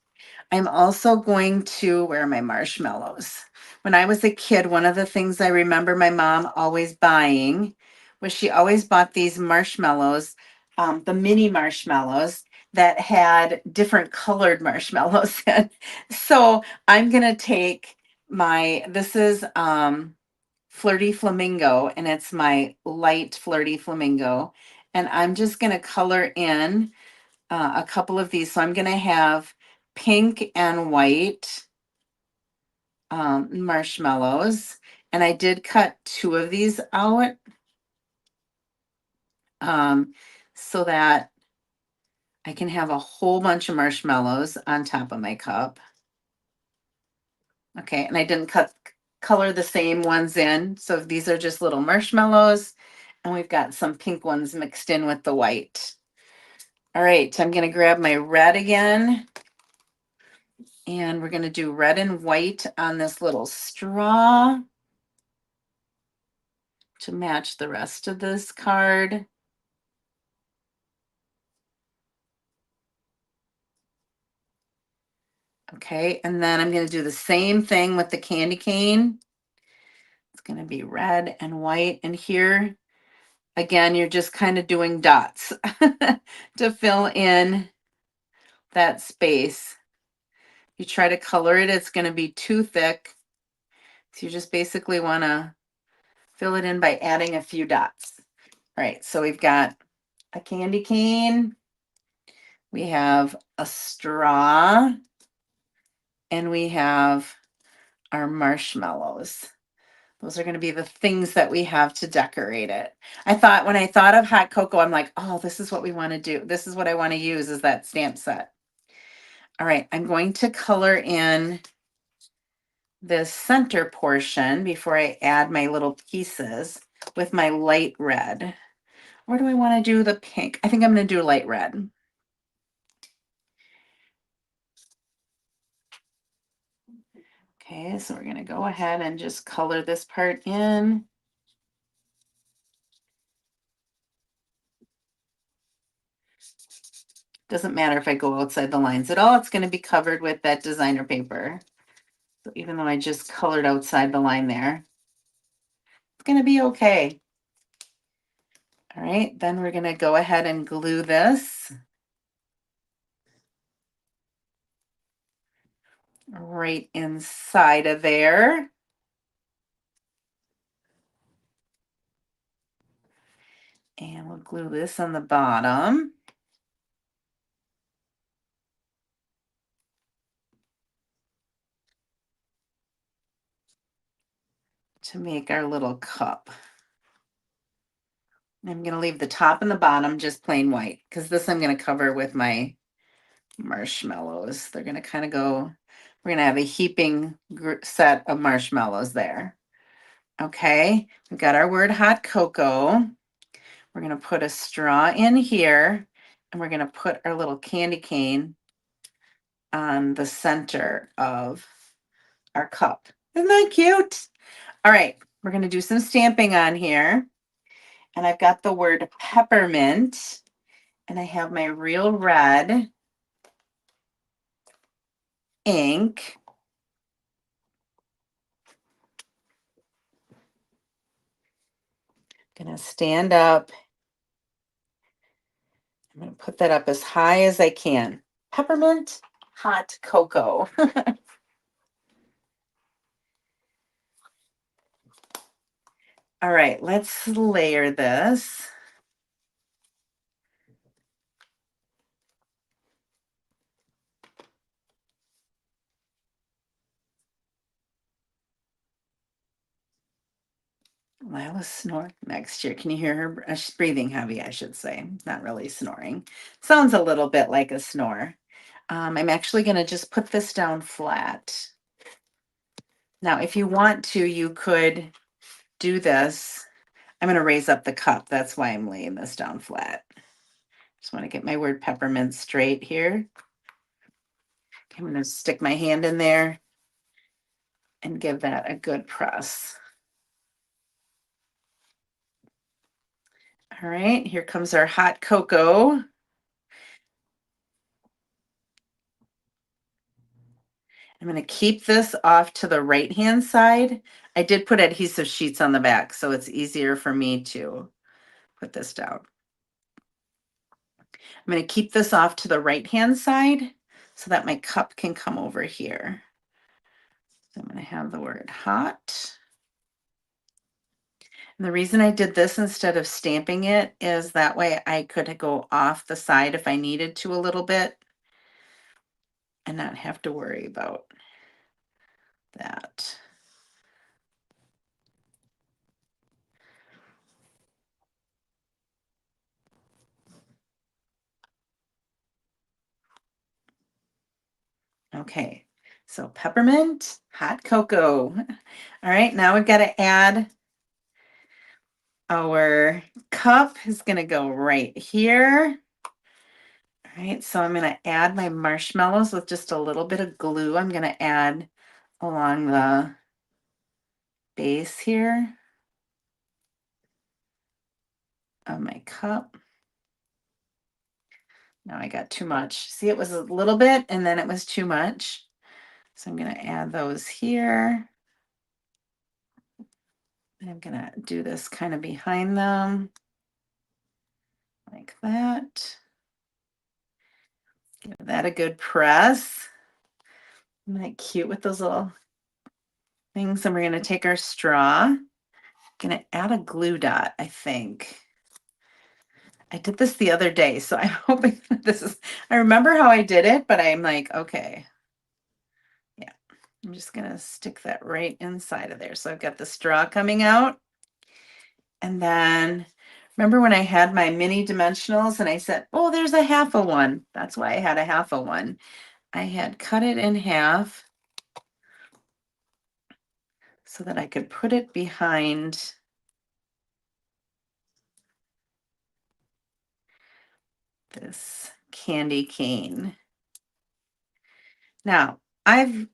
I'm also going to, where are my marshmallows? When I was a kid, one of the things I remember my mom always buying was she always bought these marshmallows, the mini marshmallows that had different colored marshmallows in. So I'm going to take this is Flirty Flamingo, and it's my light Flirty Flamingo. And I'm just going to color in a couple of these. So I'm going to have pink and white marshmallows. And I did cut two of these out so that I can have a whole bunch of marshmallows on top of my cup. Okay, and I didn't color the same ones in. So these are just little marshmallows. And we've got some pink ones mixed in with the white. All right, I'm going to grab my red again. And we're going to do red and white on this little straw to match the rest of this card. Okay, and then I'm going to do the same thing with the candy cane. It's going to be red and white. And here, again, you're just kind of doing dots to fill in that space. You try to color it, it's going to be too thick. So you just basically want to fill it in by adding a few dots. All right, so we've got a candy cane. We have a straw. And we have our marshmallows. Those are going to be the things that we have to decorate it. When I thought of hot cocoa, I'm like, oh, this is what we want to do. This is what I want to use is that stamp set. All right, I'm going to color in this center portion before I add my little pieces with my light red. Where do I want to do the pink? I think I'm going to do light red. Okay, so we're going to go ahead and just color this part in. Doesn't matter if I go outside the lines at all, it's going to be covered with that designer paper. So even though I just colored outside the line there, it's going to be okay. All right, then we're going to go ahead and glue this right inside of there. And we'll glue this on the bottom. To make our little cup. I'm going to leave the top and the bottom just plain white because this I'm going to cover with my marshmallows. They're going to kind of go, we're going to have a heaping set of marshmallows there. Okay, we've got our word hot cocoa. We're going to put a straw in here and we're going to put our little candy cane on the center of our cup. Isn't that cute? All right, we're going to do some stamping on here. And I've got the word peppermint, and I have my real red ink. I'm going to stand up. I'm going to put that up as high as I can. Peppermint hot cocoa. All right, let's layer this. Lila's snoring next year. Can you hear her? She's breathing heavy, I should say. Not really snoring. Sounds a little bit like a snore. I'm actually going to just put this down flat. Now, if you want to, you could do this. I'm going to raise up the cup. That's why I'm laying this down flat. Just want to get my word peppermint straight here. I'm going to stick my hand in there and give that a good press. All right, here comes our hot cocoa. I'm going to keep this off to the right-hand side. I did put adhesive sheets on the back, so it's easier for me to put this down. I'm going to keep this off to the right-hand side so that my cup can come over here. So I'm going to have the word hot. And the reason I did this instead of stamping it is that way I could go off the side if I needed to a little bit and not have to worry about that. Okay, so peppermint, hot cocoa. All right, now we've got to add our cup is going to go right here. All right, so I'm going to add my marshmallows with just a little bit of glue. I'm going to add along the base here of my cup. Now I got too much. See, it was a little bit and then it was too much. So I'm going to add those here. And I'm going to do this kind of behind them like that. Give that a good press. Isn't that cute with those little things? And we're going to take our straw. Going to add a glue dot, I think. I did this the other day, so I'm hoping that this is, I remember how I did it, but I'm like, okay. Yeah, I'm just going to stick that right inside of there. So I've got the straw coming out. And then remember when I had my mini dimensionals and I said, oh, there's a half a one. That's why I had a half a one. I had cut it in half so that I could put it behind this candy cane. Now, I've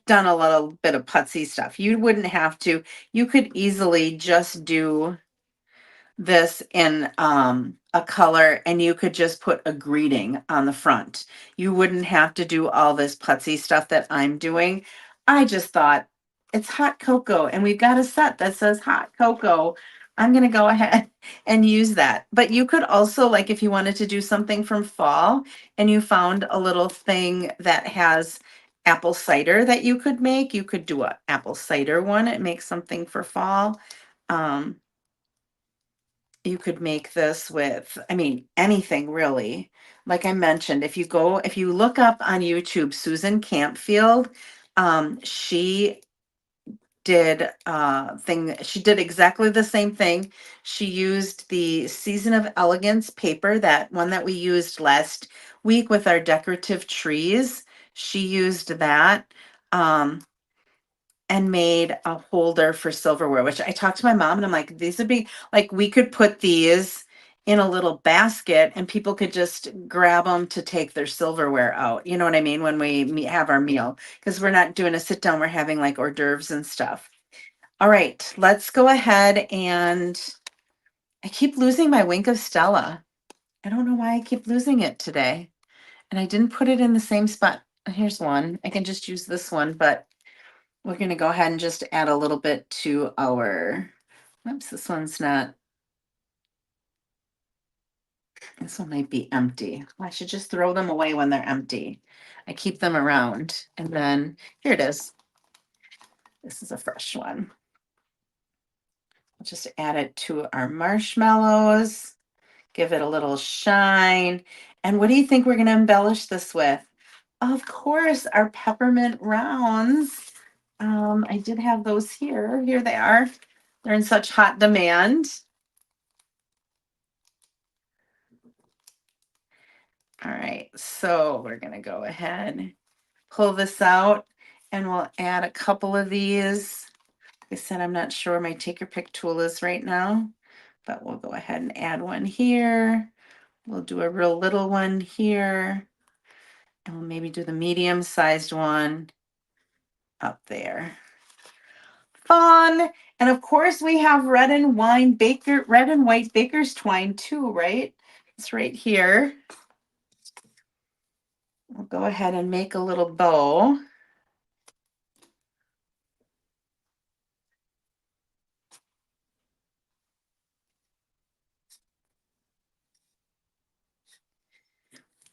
done a little bit of putsy stuff. You wouldn't have to. You could easily just do this in a color and you could just put a greeting on the front. You wouldn't have to do all this putsy stuff that I'm doing. I just thought it's hot cocoa and we've got a set that says hot cocoa. I'm going to go ahead and use that. But you could also, like if you wanted to do something from fall and you found a little thing that has apple cider that you could make, you could do an apple cider one and make something for fall. You could make this with, I mean, anything really. Like I mentioned, if you look up on YouTube, Susan Campfield, she she did exactly the same thing. She used the Season of Elegance paper, that one that we used last week with our decorative trees. She used that. And made a holder for silverware, which I talked to my mom and I'm like, these would be like, we could put these in a little basket and people could just grab them to take their silverware out. You know what I mean? When we have our meal, because we're not doing a sit down, we're having like hors d'oeuvres and stuff. All right, let's go ahead and I keep losing my Wink of Stella. I don't know why I keep losing it today. And I didn't put it in the same spot. Here's one. I can just use this one, but we're going to go ahead and just add a little bit to our, oops, this one's not, this one might be empty. I should just throw them away when they're empty. I keep them around. And then here it is. This is a fresh one. I'll just add it to our marshmallows, give it a little shine. And what do you think we're going to embellish this with? Of course, our peppermint rounds. I did have those here. Here they are. They're in such hot demand. All right, so we're gonna go ahead, pull this out, and we'll add a couple of these. Like I said, I'm not sure where my take your pick tool is right now, but we'll go ahead and add one here. We'll do a real little one here, and we'll maybe do the medium-sized one up there. Fun. And of course we have red and white baker's twine too, right? It's right here. We'll go ahead and make a little bow.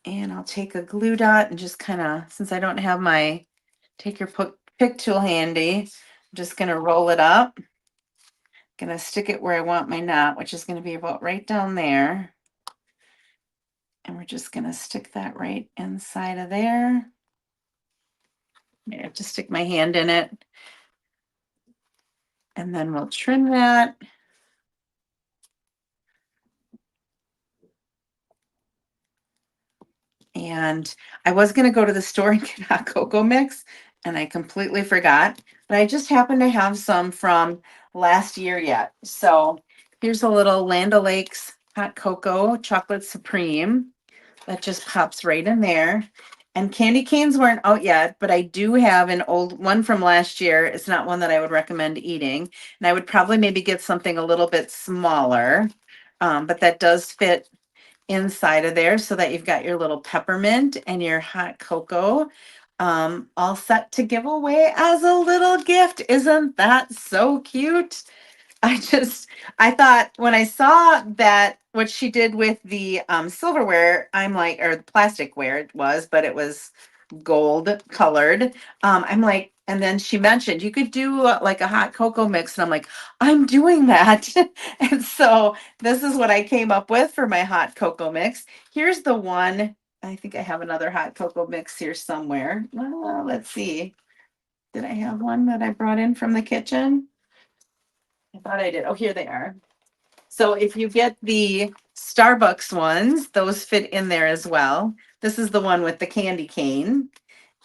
And I'll take a glue dot and just kind of, since I don't have my take your pick tool handy, I'm just going to roll it up. Going to stick it where I want my knot, which is going to be about right down there. And we're just going to stick that right inside of there. I have to stick my hand in it. And then we'll trim that. And I was going to go to the store and get hot cocoa mix, and I completely forgot. But I just happen to have some from last year yet. So here's a little Land O'Lakes hot cocoa chocolate supreme that just pops right in there. And candy canes weren't out yet, but I do have an old one from last year. It's not one that I would recommend eating. And I would probably maybe get something a little bit smaller, but that does fit inside of there so that you've got your little peppermint and your hot cocoa all set to give away as a little gift. Isn't that so cute? I just, I thought when I saw that what she did with the silverware, I'm like, or the plasticware it was, but it was gold colored. I'm like, and then she mentioned you could do like a hot cocoa mix, and I'm like, I'm doing that. And so this is what I came up with for my hot cocoa mix. Here's the one. I think I have another hot cocoa mix here somewhere. Let's see. Did I have one that I brought in from the kitchen? I thought I did. Oh, here they are. So if you get the Starbucks ones, those fit in there as well. This is the one with the candy cane.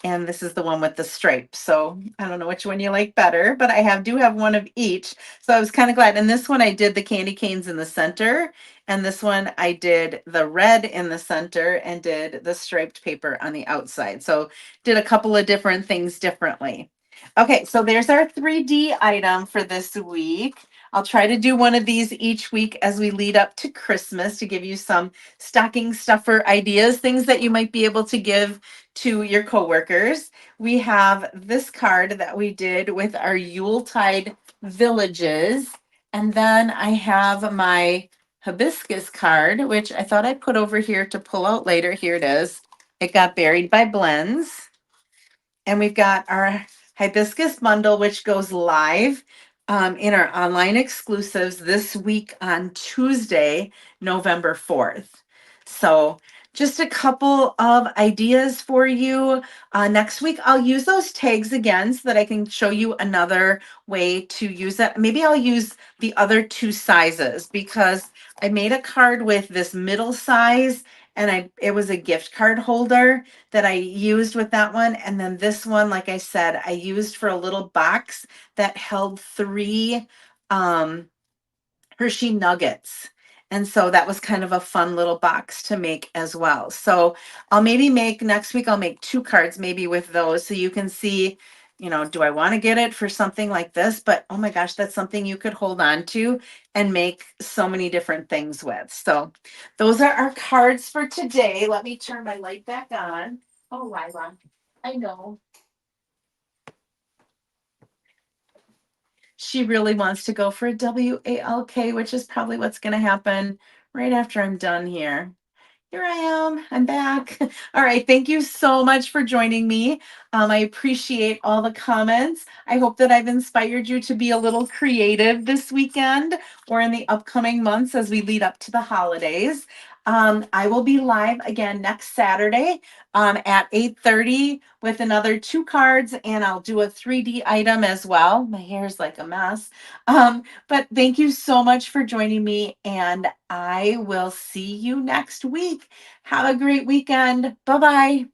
And this is the one with the stripes. So I don't know which one you like better, but I do have one of each. So I was kind of glad. And this one I did the candy canes in the center. And this one I did the red in the center and did the striped paper on the outside. So did a couple of different things differently. Okay, so there's our 3D item for this week. I'll try to do one of these each week as we lead up to Christmas to give you some stocking stuffer ideas, things that you might be able to give to your coworkers. We have this card that we did with our Yuletide villages. And then I have my hibiscus card, which I thought I'd put over here to pull out later. Here it is. It got buried by blends. And we've got our hibiscus bundle, which goes live in our online exclusives this week on Tuesday, November 4th. So just a couple of ideas for you. Next week, I'll use those tags again so that I can show you another way to use it. Maybe I'll use the other two sizes because I made a card with this middle size and it was a gift card holder that I used with that one. And then this one, like I said, I used for a little box that held 3 Hershey nuggets. And so that was kind of a fun little box to make as well. So I'll maybe make next week, I'll make 2 cards maybe with those so you can see, do I want to get it for something like this? But oh my gosh, that's something you could hold on to and make so many different things with. So those are our cards for today. Let me turn my light back on. Oh, Lila, I know. She really wants to go for a WALK, which is probably what's going to happen right after I'm done here. Here I am. I'm back. All right. Thank you so much for joining me. I appreciate all the comments. I hope that I've inspired you to be a little creative this weekend or in the upcoming months as we lead up to the holidays. I will be live again next Saturday at 8:30 with another 2 cards, and I'll do a 3D item as well. My hair's like a mess. But thank you so much for joining me, and I will see you next week. Have a great weekend. Bye bye.